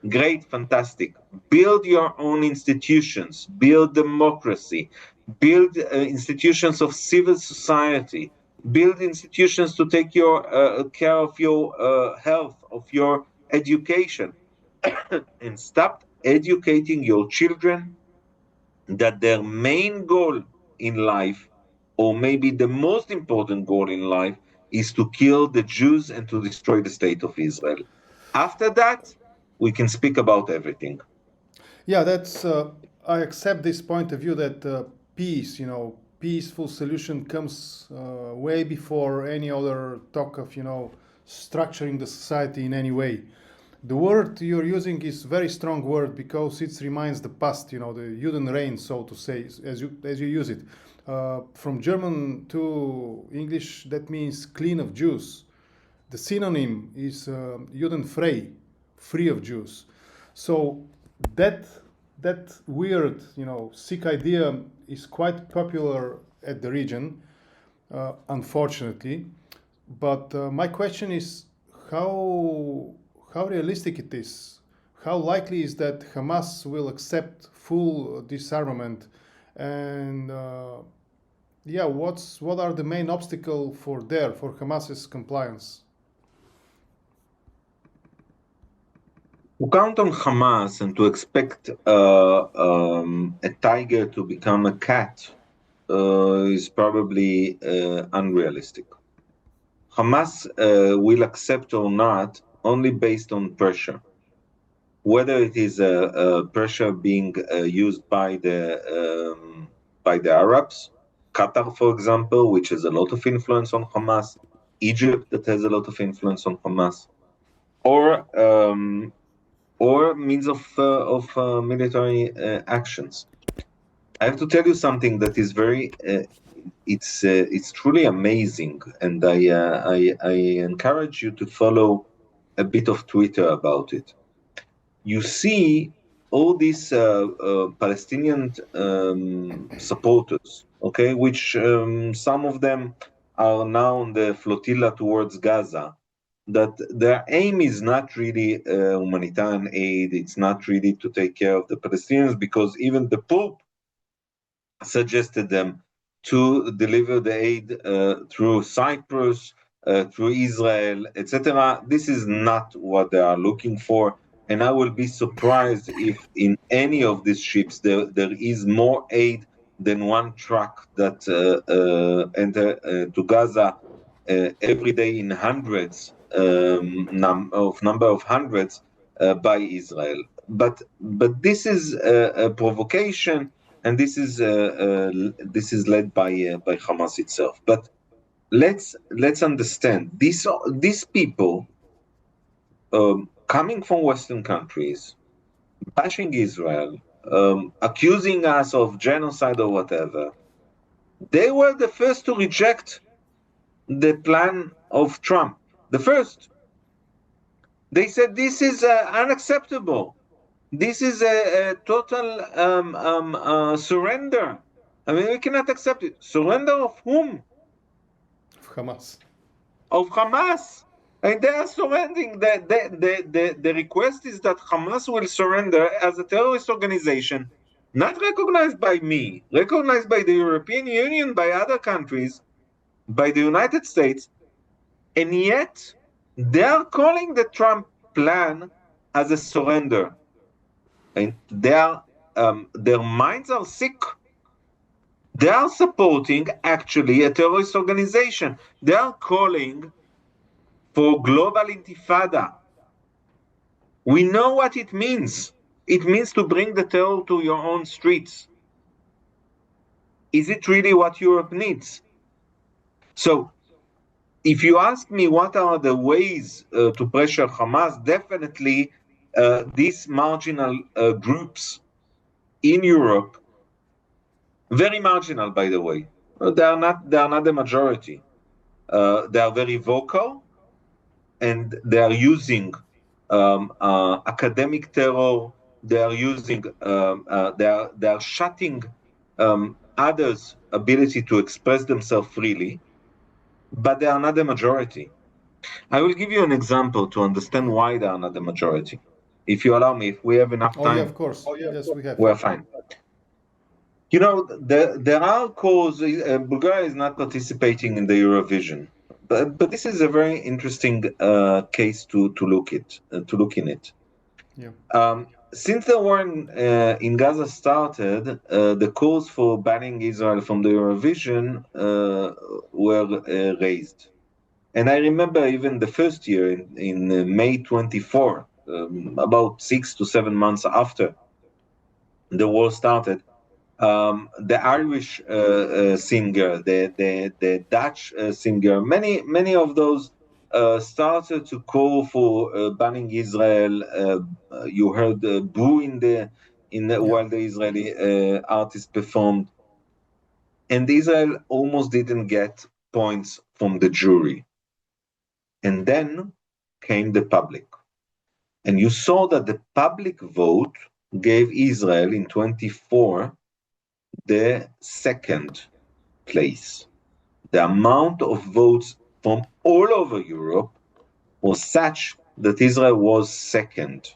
Great, fantastic. Build your own institutions, build democracy, build institutions of civil society, build institutions to take your care of your health, of your education, and stop educating your children that their main goal in life, or maybe the most important goal in life, is to kill the Jews and to destroy the state of Israel. After that, we can speak about everything. Yeah, that's. I accept this point of view that peace, peaceful solution comes way before any other talk of, structuring the society in any way. The word you're using is very strong word because it reminds the past, the Juden reign, so to say, as you use it. From German to English, that means clean of Jews. The synonym is Judenfrei, free of Jews. So that weird, sick idea is quite popular at the region, unfortunately. But my question is how realistic it is. How likely is that Hamas will accept full disarmament? And what are the main obstacles for Hamas's compliance? To count on Hamas and to expect a tiger to become a cat is probably unrealistic. Hamas will accept or not only based on pressure. Whether it is pressure being used by the Arabs, Qatar, for example, which has a lot of influence on Hamas, Egypt that has a lot of influence on Hamas, or means of military actions. I have to tell you something that is very, it's truly amazing, and I encourage you to follow a bit of Twitter about it. You see all these Palestinian supporters, okay, which some of them are now on the flotilla towards Gaza, that their aim is not really humanitarian aid, it's not really to take care of the Palestinians, because even the Pope suggested them to deliver the aid through Cyprus, through Israel, etc. This is not what they are looking for, and I will be surprised if in any of these ships there is more aid than one truck that enter to Gaza every day in hundreds, number of hundreds by Israel. But this is a provocation, and this is led by Hamas itself. But let's understand these people coming from Western countries, bashing Israel, accusing us of genocide or whatever. They were the first to reject the plan of Trump. The first. They said this is unacceptable. This is a total surrender. I mean, we cannot accept it. Surrender of whom? Of Hamas. Of Hamas. And they are surrendering. The request is that Hamas will surrender as a terrorist organization, not recognized by me, recognized by the European Union, by other countries, by the United States, and yet they are calling the Trump plan as a surrender. And their minds are sick. They are supporting actually a terrorist organization. They are calling for global intifada. We know what it means. It means to bring the terror to your own streets. Is it really what Europe needs? So, if you ask me what are the ways to pressure Hamas, definitely these marginal groups in Europe, very marginal, by the way. They are not the majority. They are very vocal, and they are using academic terror. They are using. They are shutting others' ability to express themselves freely, but they are not the majority. I will give you an example to understand why they are not the majority. If you allow me, if we have enough time. Oh, yeah, of course. Yes, we have. We're fine. You know, there are calls. Bulgaria is not participating in the Eurovision, but this is a very interesting case to look in it. Yeah. Since the war in Gaza started, the calls for banning Israel from the Eurovision were raised. And I remember even the first year in May 24, about 6 to 7 months after the war started, the Irish singer, the Dutch singer, many of those started to call for banning Israel. You heard boo while the Israeli artist performed, and Israel almost didn't get points from the jury. And then came the public, and you saw that the public vote gave Israel in 24 the second place. The amount of votes from all over Europe was such that Israel was second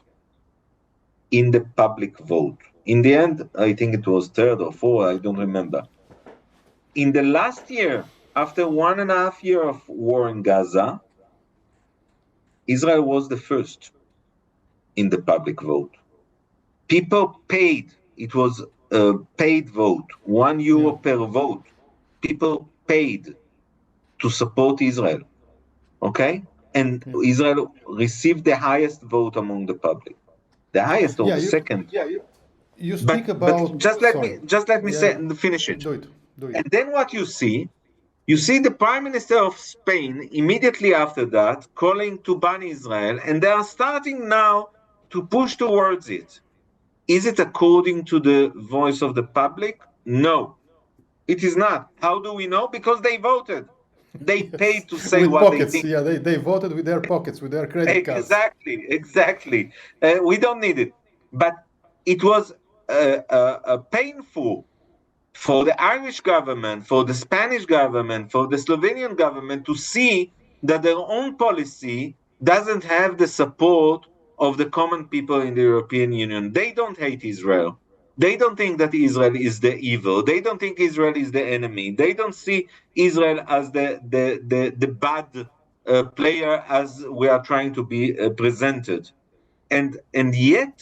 in the public vote. In the end, I think it was third or fourth, I don't remember. In the last year, after 1.5 years of war in Gaza, Israel was the first in the public vote. People paid. It was a paid vote, €1 per vote. People paid to support Israel, okay? And Israel received the highest vote among the public, the highest or the second. You speak about. But just let me finish it. Do it. And then what you see the Prime Minister of Spain immediately after that calling to ban Israel, and they are starting now to push towards it. Is it according to the voice of the public? No, it is not. How do we know? Because they voted. They paid to say with what pockets. they think. Yeah, they voted with their pockets, with their credit cards. Exactly. We don't need it. But it was painful for the Irish government, for the Spanish government, for the Slovenian government to see that their own policy doesn't have the support of the common people in the European Union. They don't hate Israel. They don't think that Israel is the evil. They don't think Israel is the enemy. They don't see Israel as the bad player as we are trying to be presented. And yet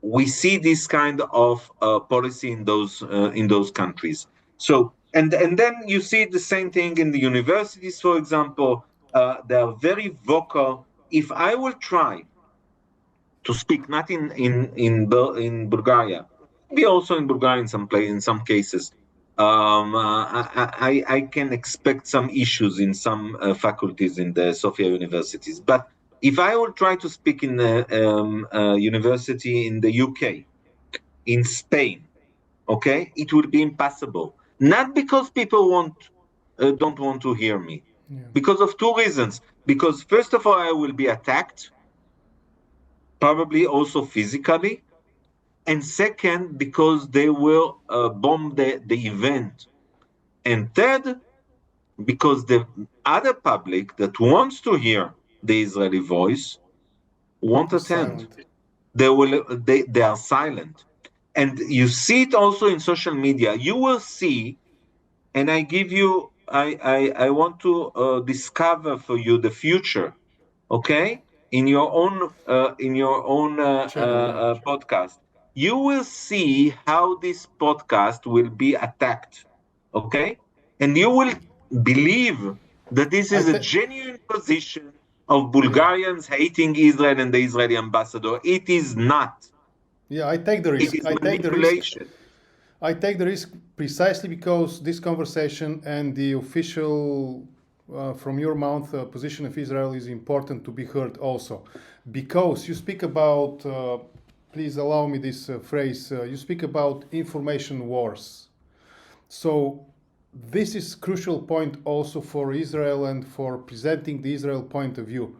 we see this kind of policy in those countries. So and then you see the same thing in the universities, for example. They are very vocal. If I will try to speak, not in Bulgaria, maybe also in Bulgaria in some cases, I can expect some issues in some faculties in the Sophia universities. But if I will try to speak in a university in the UK, in Spain, okay, it would be impossible. Not because people don't want to hear me, because of two reasons. Because first of all, I will be attacked, probably also physically, and second, because they will bomb the event, and third, because the other public that wants to hear the Israeli voice won't attend. They are silent. And you see it also in social media. You will see, and I want to discover for you the future, okay? In your own podcast. You will see how this podcast will be attacked, okay? And you will believe that this is a genuine position of Bulgarians hating Israel and the Israeli ambassador. It is not. Yeah, I take the risk. It is manipulation. I take the risk precisely because this conversation and the official, from your mouth, position of Israel is important to be heard also. Because you speak about, please allow me this phrase, you speak about information wars. So this is crucial point also for Israel and for presenting the Israel point of view.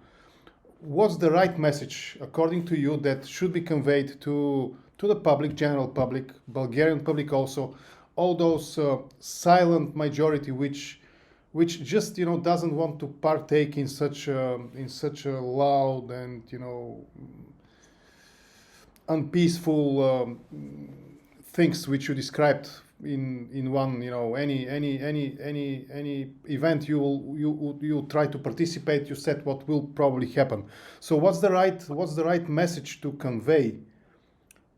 What's the right message, according to you, that should be conveyed to the public, general public, Bulgarian public also, all those silent majority which just doesn't want to partake in such a loud and unpeaceful things which you described in one any event you try to participate. You said what will probably happen. So what's the right message to convey,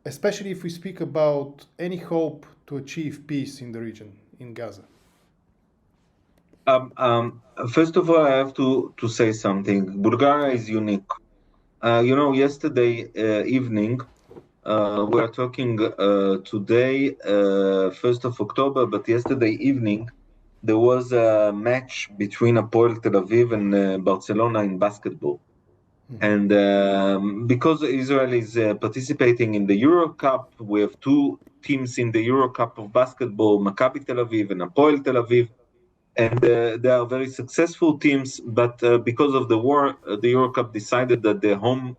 especially if we speak about any hope to achieve peace in the region, in Gaza? First of all, I have to say something. Bulgaria is unique. Yesterday evening, we are talking today, 1st of October, but yesterday evening, there was a match between Hapoel Tel Aviv and Barcelona in basketball. And because Israel is participating in the Euro Cup, we have two teams in the Euro Cup of basketball, Maccabi Tel Aviv and Hapoel Tel Aviv. And they are very successful teams, but because of the war, the Euro Cup decided that the home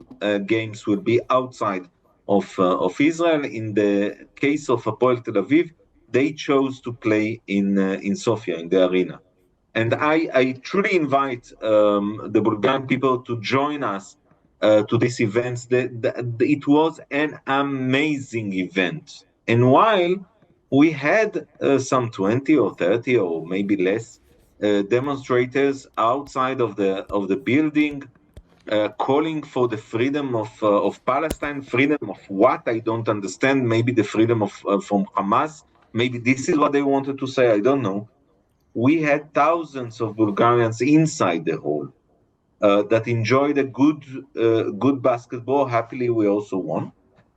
games will be outside of Israel. In the case of Hapoel Tel Aviv, they chose to play in Sophia, in the arena. And I truly invite the Bulgarian people to join us to this event. It was an amazing event. And while we had some 20 or 30 or maybe less demonstrators outside of the building, calling for the freedom of Palestine. Freedom of what? I don't understand. Maybe the freedom from Hamas. Maybe this is what they wanted to say. I don't know. We had thousands of Bulgarians inside the hall that enjoyed a good basketball. Happily, we also won.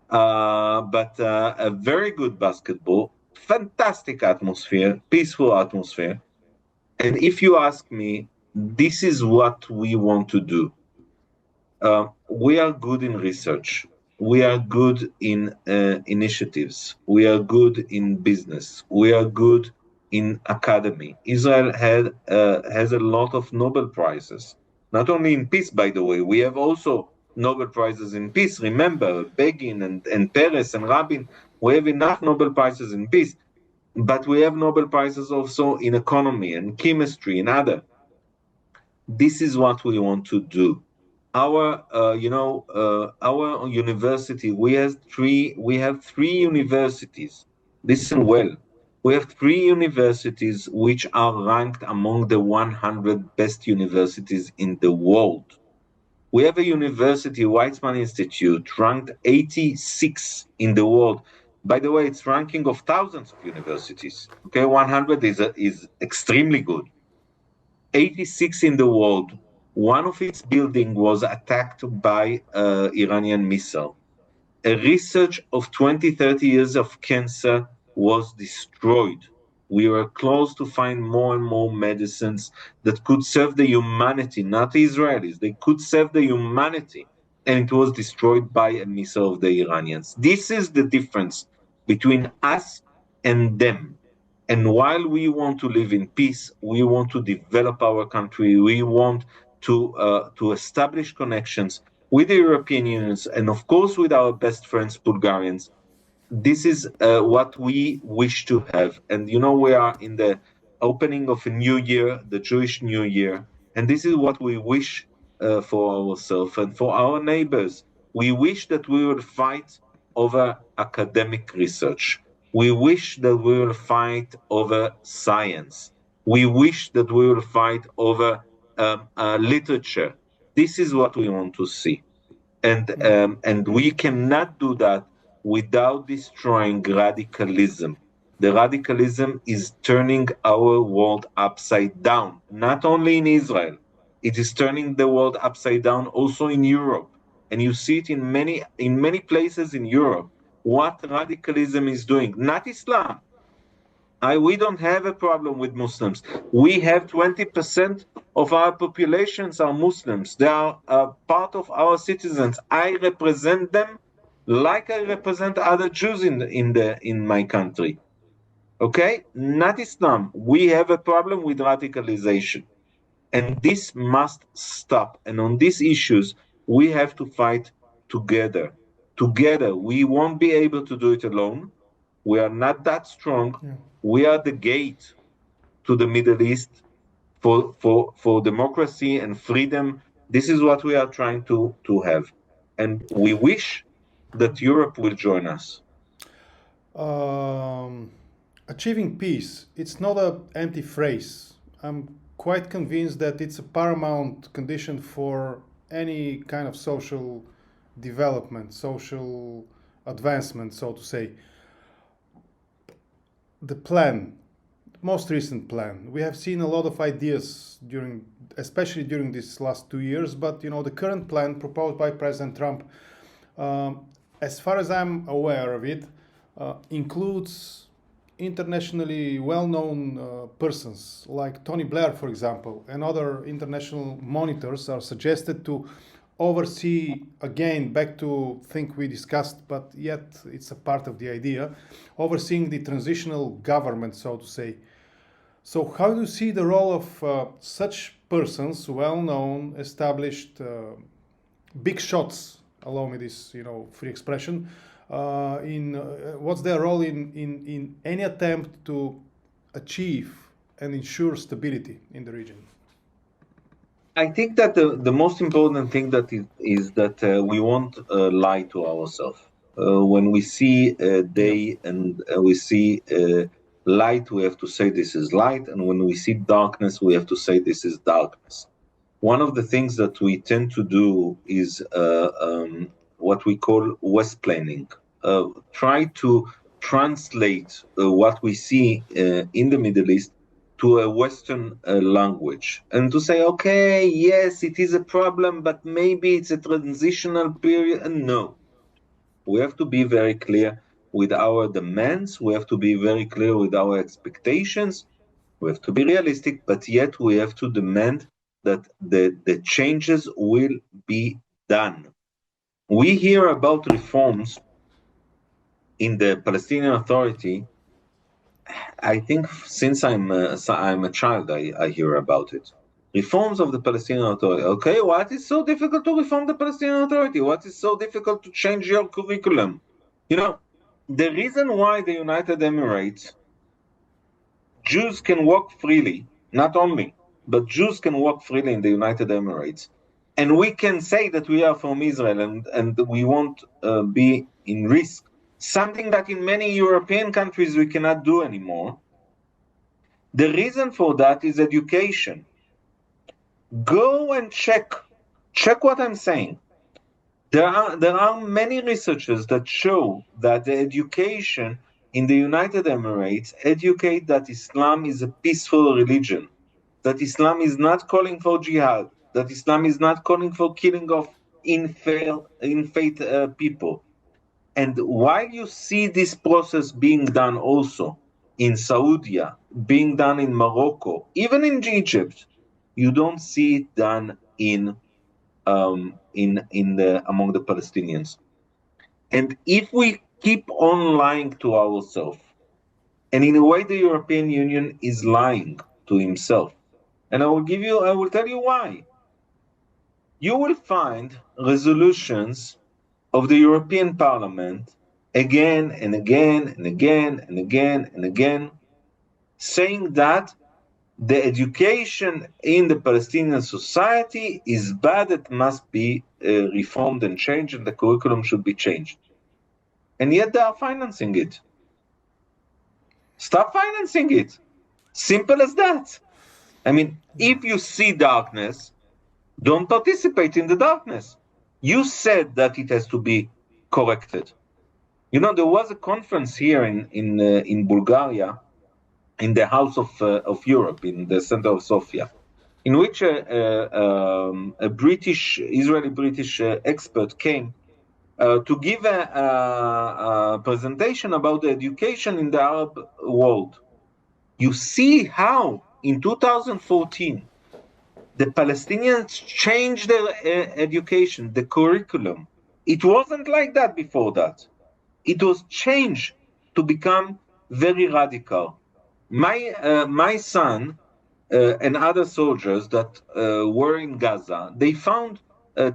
But a very good basketball, fantastic atmosphere, peaceful atmosphere. And if you ask me, this is what we want to do. We are good in research. We are good in initiatives. We are good in business. We are good in academy. Israel has a lot of Nobel Prizes, not only in peace, by the way. We have also Nobel Prizes in peace. Remember, Begin and Peres and Rabin, we have enough Nobel Prizes in peace. But we have Nobel Prizes also in economy and chemistry and other. This is what we want to do. Our university, we have three universities. Listen well. We have three universities which are ranked among the 100 best universities in the world. We have a university, Weizmann Institute, ranked 86 in the world. By the way, it's ranking of thousands of universities. Okay, 100 is extremely good. 86 in the world. One of its buildings was attacked by Iranian missile. A research of 20, 30 years of cancer was destroyed. We were close to find more and more medicines that could serve the humanity, not the Israelis. They could serve the humanity. And it was destroyed by a missile of the Iranians. This is the difference between us and them. And while we want to live in peace, we want to develop our country, we want to establish connections with the European Union and, of course, with our best friends, Bulgarians. This is what we wish to have. And, we are in the opening of a new year, the Jewish New Year, and this is what we wish for ourselves and for our neighbors. We wish that we will fight over academic research. We wish that we will fight over science. We wish that we will fight over literature. This is what we want to see. And we cannot do that without destroying radicalism. The radicalism is turning our world upside down, not only in Israel. It is turning the world upside down also in Europe. And you see it in many places in Europe, what radicalism is doing, not Islam. We don't have a problem with Muslims. We have 20% of our populations are Muslims. They are part of our citizens. I represent them like I represent other Jews in my country. Okay? Not Islam. We have a problem with radicalization. And this must stop. And on these issues, we have to fight together. Together, we won't be able to do it alone. We are not that strong. Yeah. We are the gate to the Middle East for democracy and freedom. This is what we are trying to have. And we wish that Europe will join us. Achieving peace, it's not an empty phrase. I'm quite convinced that it's a paramount condition for any kind of social development, social advancement, so to say. The plan, most recent plan, we have seen a lot of ideas especially during these last 2 years, but the current plan proposed by President Trump, as far as I'm aware of it, includes internationally well-known persons like Tony Blair, for example, and other international monitors are suggested to oversee, again, back to thing we discussed, but yet it's a part of the idea, overseeing the transitional government, so to say. So how do you see the role of such persons, well-known, established, big shots, allow me this, free expression, what's their role in any attempt to achieve and ensure stability in the region? I think that the most important thing that is that we won't lie to ourselves. When we see day and we see light, we have to say this is light, and when we see darkness, we have to say this is darkness. One of the things that we tend to do is what we call West planning. Try to translate what we see in the Middle East to a Western language, and to say, okay, yes, it is a problem, but maybe it's a transitional period. And no, we have to be very clear with our demands. We have to be very clear with our expectations. We have to be realistic, but yet we have to demand that the changes will be done. We hear about reforms in the Palestinian Authority. I think since I'm a child, I hear about it. Reforms of the Palestinian Authority. Okay, what is so difficult to reform the Palestinian Authority? What is so difficult to change your curriculum? The reason why the United Emirates, Jews can walk freely, not only, but Jews can walk freely in the United Emirates, and we can say that we are from Israel and we won't be in risk. Something that in many European countries we cannot do anymore. The reason for that is education. Go and check what I'm saying. There are many researchers that show that the education in the United Emirates educate that Islam is a peaceful religion, that Islam is not calling for jihad, that Islam is not calling for killing of in-faith people. And while you see this process being done also in Saudi, being done in Morocco, even in Egypt, you don't see it done among the Palestinians. And if we keep on lying to ourselves, and in a way the European Union is lying to himself, and I will tell you why. You will find resolutions of the European Parliament again and again and again and again and again, saying that the education in the Palestinian society is bad, it must be reformed and changed, and the curriculum should be changed. And yet they are financing it. Stop financing it. Simple as that. I mean, if you see darkness, don't participate in the darkness. You said that it has to be corrected. You know, there was a conference here in Bulgaria, in the House of Europe, in the center of Sophia, in which a Israeli-British expert came to give a presentation about the education in the Arab world. You see how in 2014 the Palestinians changed their education, the curriculum. It wasn't like that before that. It was changed to become very radical. My son and other soldiers that were in Gaza, they found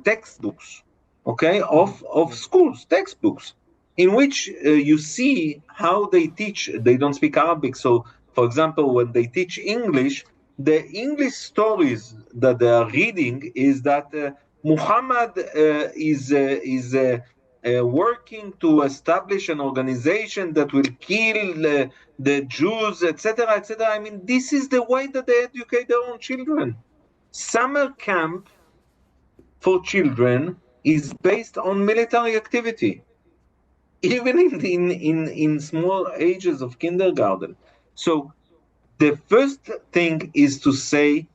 textbooks, okay, of schools, textbooks, in which you see how they teach. They don't speak Arabic, so for example, when they teach English, the English stories that they are reading is that Muhammad is working to establish an organization that will kill the Jews, etc., etc. I mean, this is the way that they educate their own children. Summer camp for children is based on military activity, even in small ages of kindergarten. So the first thing is to say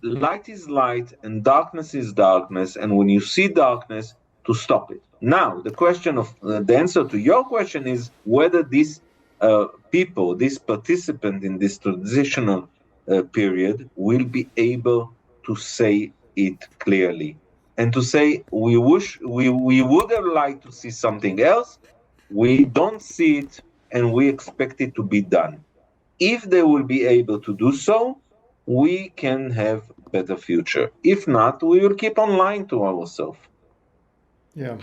light is light and darkness is darkness, and when you see darkness, to stop it. Now, the question of the answer to your question is whether these people, this participant in this transitional period, will be able to say it clearly and to say we would have liked to see something else. We don't see it, and we expect it to be done. If they will be able to do so, we can have a better future. If not, we will keep on lying to ourselves. Yeah,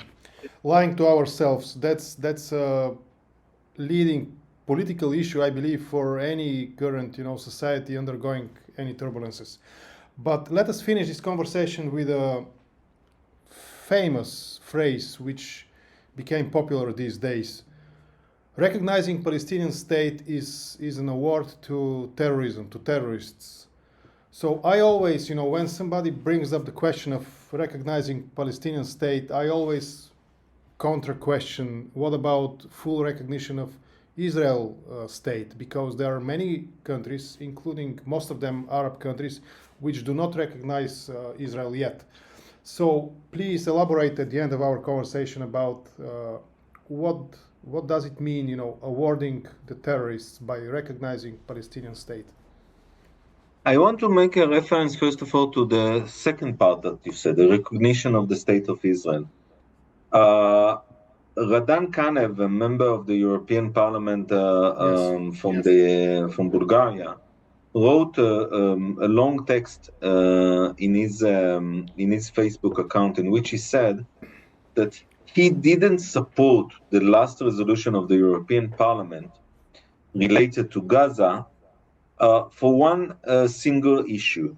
lying to ourselves. That's a leading political issue, I believe, for any current, society undergoing any turbulences. But let us finish this conversation with a famous phrase which became popular these days. Recognizing Palestinian state is an award to terrorism, to terrorists. So I always, when somebody brings up the question of recognizing Palestinian state, I always counter-question, what about full recognition of Israel state? Because there are many countries, including most of them Arab countries, which do not recognize Israel yet. So please elaborate at the end of our conversation about what does it mean, awarding the terrorists by recognizing Palestinian state? I want to make a reference, first of all, to the second part that you said, the recognition of the state of Israel. Radan Kanev, a member of the European Parliament from Bulgaria, wrote a long text in his Facebook account in which he said that he didn't support the last resolution of the European Parliament related to Gaza for one single issue.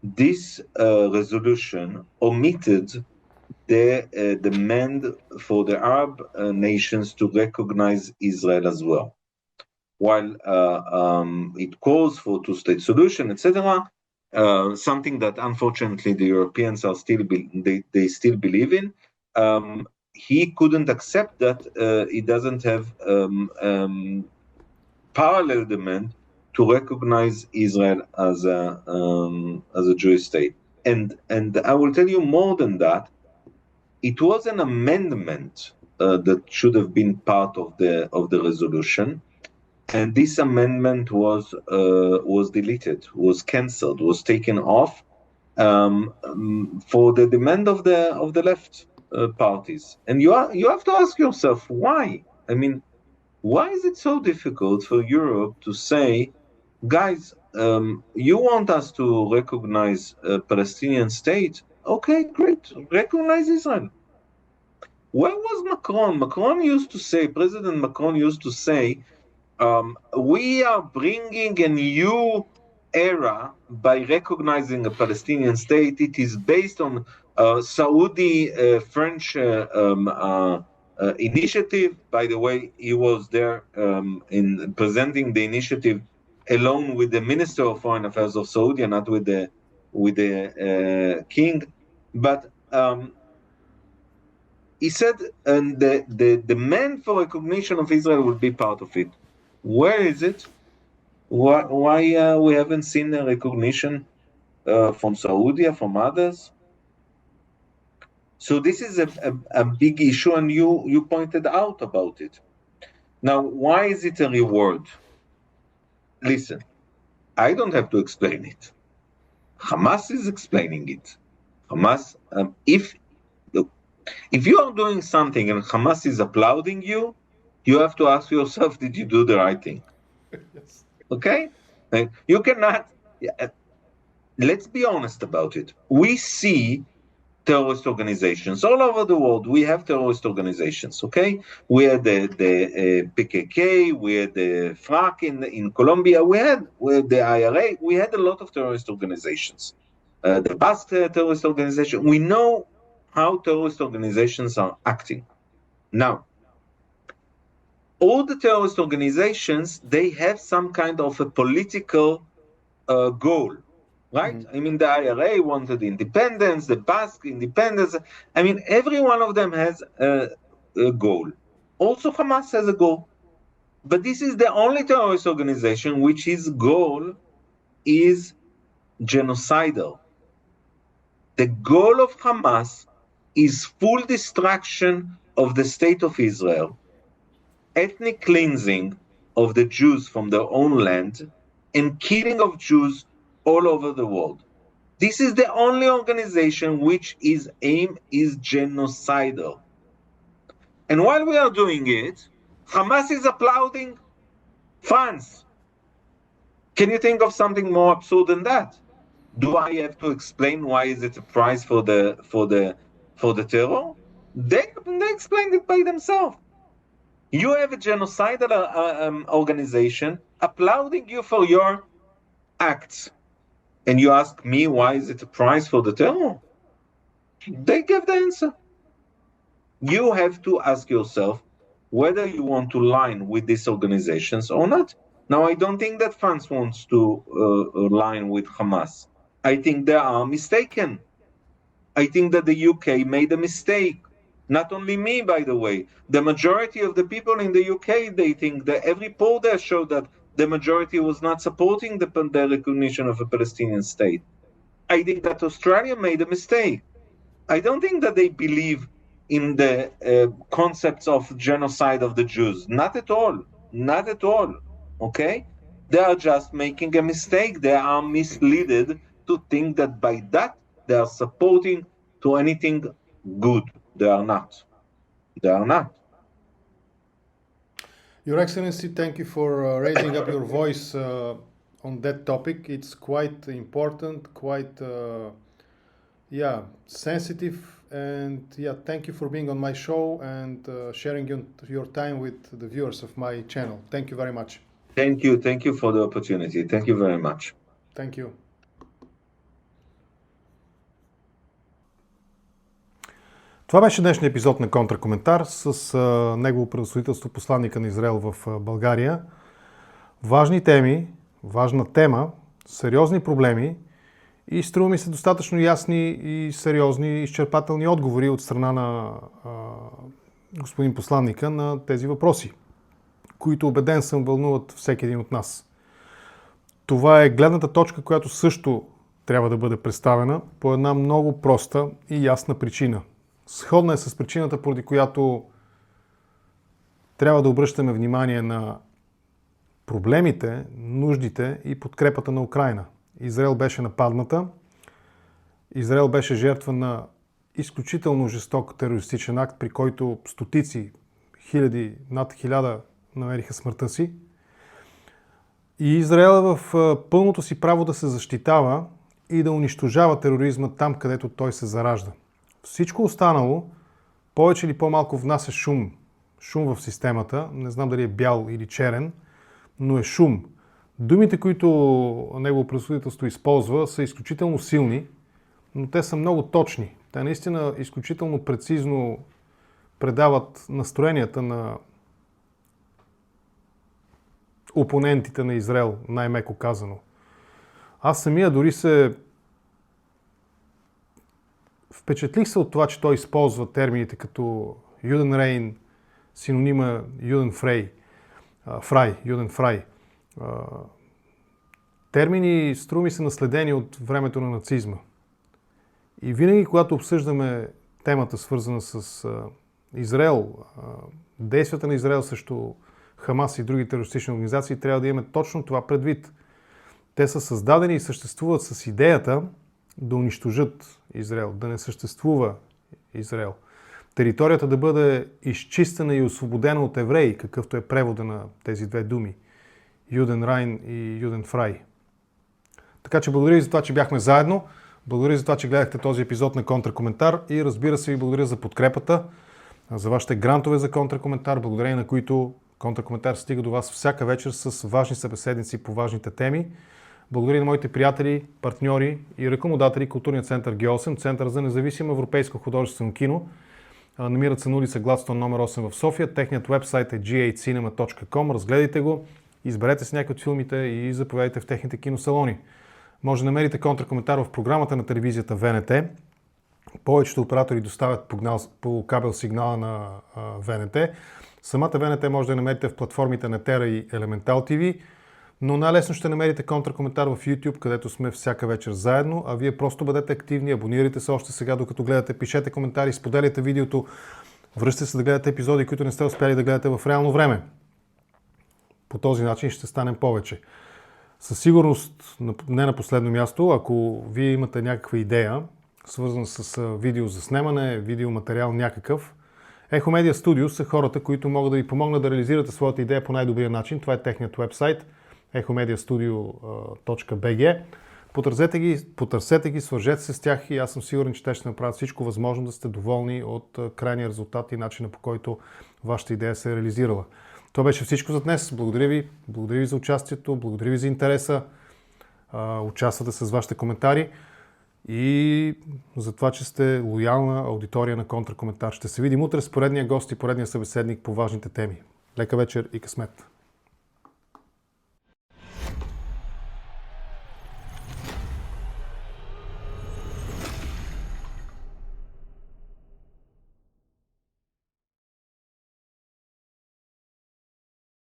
This resolution omitted the demand for the Arab nations to recognize Israel as well. While it calls for two-state solution, etc., something that unfortunately the Europeans are they still believe in, he couldn't accept that it doesn't have parallel demand to recognize Israel as a Jewish state. And I will tell you more than that. It was an amendment that should have been part of the resolution, and this amendment was deleted, was cancelled, was taken off for the demand of the left parties. And you have to ask yourself why. I mean, why is it so difficult for Europe to say, guys, you want us to recognize a Palestinian state? Okay, great, recognize Israel. Where was Macron? President Macron used to say, we are bringing a new era by recognizing a Palestinian state. It is based on Saudi French initiative. By the way, he was there in presenting the initiative alone with the Minister of Foreign Affairs of Saudi, and not with the king. But he said, and the demand for recognition of Israel will be part of it. Where is it? Why we haven't seen a recognition from Saudi, from others? So this is a big issue, and you pointed out about it. Now, why is it a reward? Listen, I don't have to explain it. Hamas is explaining it. Hamas, if you are doing something and Hamas is applauding you, you have to ask yourself, did you do the right thing? Yes. Okay? You cannot... Let's be honest about it. We see terrorist organizations all over the world. We have terrorist organizations, okay? We had the PKK, we had the FARC in Colombia, we had the IRA, we had a lot of terrorist organizations. The Basque terrorist organization, we know how terrorist organizations are acting. Now, all the terrorist organizations, they have some kind of a political goal. Right? I mean, the IRA wanted independence, the Basque independence. I mean, every one of them has a goal. Also, Hamas has a goal. But this is the only terrorist organization which his goal is genocidal. The goal of Hamas is full destruction of the state of Israel, ethnic cleansing of the Jews from their own land, and killing of Jews all over the world. This is the only organization which its aim is genocidal. And while we are doing it, Hamas is applauding France. Can you think of something more absurd than that? Do I have to explain why is it a prize for the terror? They explained it by themselves. You have a genocidal organization applauding you for your acts. And you ask me, why is it a prize for the terror? They give the answer. You have to ask yourself whether you want to line with these organizations or not. Now, I don't think that France wants to line with Hamas. I think they are mistaken. I think that the UK made a mistake. Not only me, by the way. The majority of the people in the UK, they think that every poll there showed that the majority was not supporting the recognition of a Palestinian state. I think that Australia made a mistake. I don't think that they believe in the concepts of genocide of the Jews. Not at all. Not at all. Okay? They are just making a mistake. They are misled to think that by that they are supporting to anything good. They are not. They are not. Your Excellency, thank you for raising up your voice on that topic. It's quite important, quite sensitive, and thank you for being on my show and sharing your time with the viewers of my channel. Thank you very much. Thank you for the opportunity. Thank you very much. Thank you. Това беше днешният епизод на Контракоментар с Негово превъзходителство, посланика на Израел в България. Важни теми, важна тема, сериозни проблеми и струва ми се достатъчно ясни и сериозни изчерпателни отговори от страна на господин посланника на тези въпроси, които убеден съм вълнуват всеки един от нас. Това е гледната точка, която също трябва да бъде представена по една много проста и ясна причина. Сходна е с причината, поради която трябва да обръщаме внимание на проблемите, нуждите и подкрепата на Украйна. Израел беше нападната, Израел беше жертва на изключително жесток терористичен акт, при който стотици, хиляди, над 1000 намериха смъртта си. И Израел е в пълното си право да се защитава и да унищожава тероризма там, където той се заражда. Всичко останало, повече или по-малко внася шум в системата, не знам дали е бял или черен, но е шум. Думите, които Негово превъзходителство използва, са изключително силни, но те са много точни. Те наистина изключително прецизно предават настроенията на опонентите на Израел, най-меко казано. Аз самия дори се впечатлих се от това, че той използва термините като Юден Рейн, синонима Юден Фрай. Термини, струми са наследени от времето на нацизма. И винаги, когато обсъждаме темата, свързана с Израел, действията на Израел срещу Хамас и други терористични организации, трябва да имаме точно това предвид. Те са създадени и съществуват с идеята да унищожат Израел, да не съществува Израел. Територията да бъде изчистена и освободена от евреи, какъвто е превода на тези две думи. Юден Райн и Юден Фрай. Така че благодаря ви за това, че бяхме заедно. Благодаря за това, че гледахте този епизод на Контракоментар и разбира се ви благодаря за подкрепата, за вашите грантове за Контракоментар, благодарение на които Контракоментар стига до вас всяка вечер с важни събеседници по важните теми. Благодаря на моите приятели, партньори и рекламодатели Културния център Г8, Център за независимо европейско художествено кино. Намират се на улица Гладстон номер 8 в София. Техният вебсайт е g8cinema.com. Разгледайте го, изберете с някои от филмите и заповядайте в техните киносалони. Може да намерите Контракоментар в програмата на телевизията ВНТ. Повечето оператори доставят по кабел сигнала на ВНТ. Самата ВНТ може да намерите в платформите на Тера и Elemental TV, но най-лесно ще намерите Контракоментар в YouTube, където сме всяка вечер заедно, а вие просто бъдете активни, абонирайте се още сега, докато гледате, пишете коментари, споделяйте видеото, връщате се да гледате епизоди, които не сте успяли да гледате в реално време. По този начин ще станем повече. Със сигурност, не на последно място, ако вие имате някаква идея, свързана с видеозаснемане, видеоматериал някакъв, Echo Media Studios са хората, които могат да ви помогнат да реализирате своята идея по най-добрия начин. Това е техният вебсайт echomediastudio.bg. Потърсете ги, свържете се с тях и аз съм сигурен, че те ще направят всичко възможно да сте доволни от крайния резултат и начина, по който вашата идея се е реализирала. Това беше всичко за днес. Благодаря ви за участието, благодаря ви за интереса. Участвате с вашите коментари и за това, че сте лоялна аудитория на Контракоментар. Ще се видим утре с поредния гост и поредния събеседник по важните теми. Лека вечер и късмет!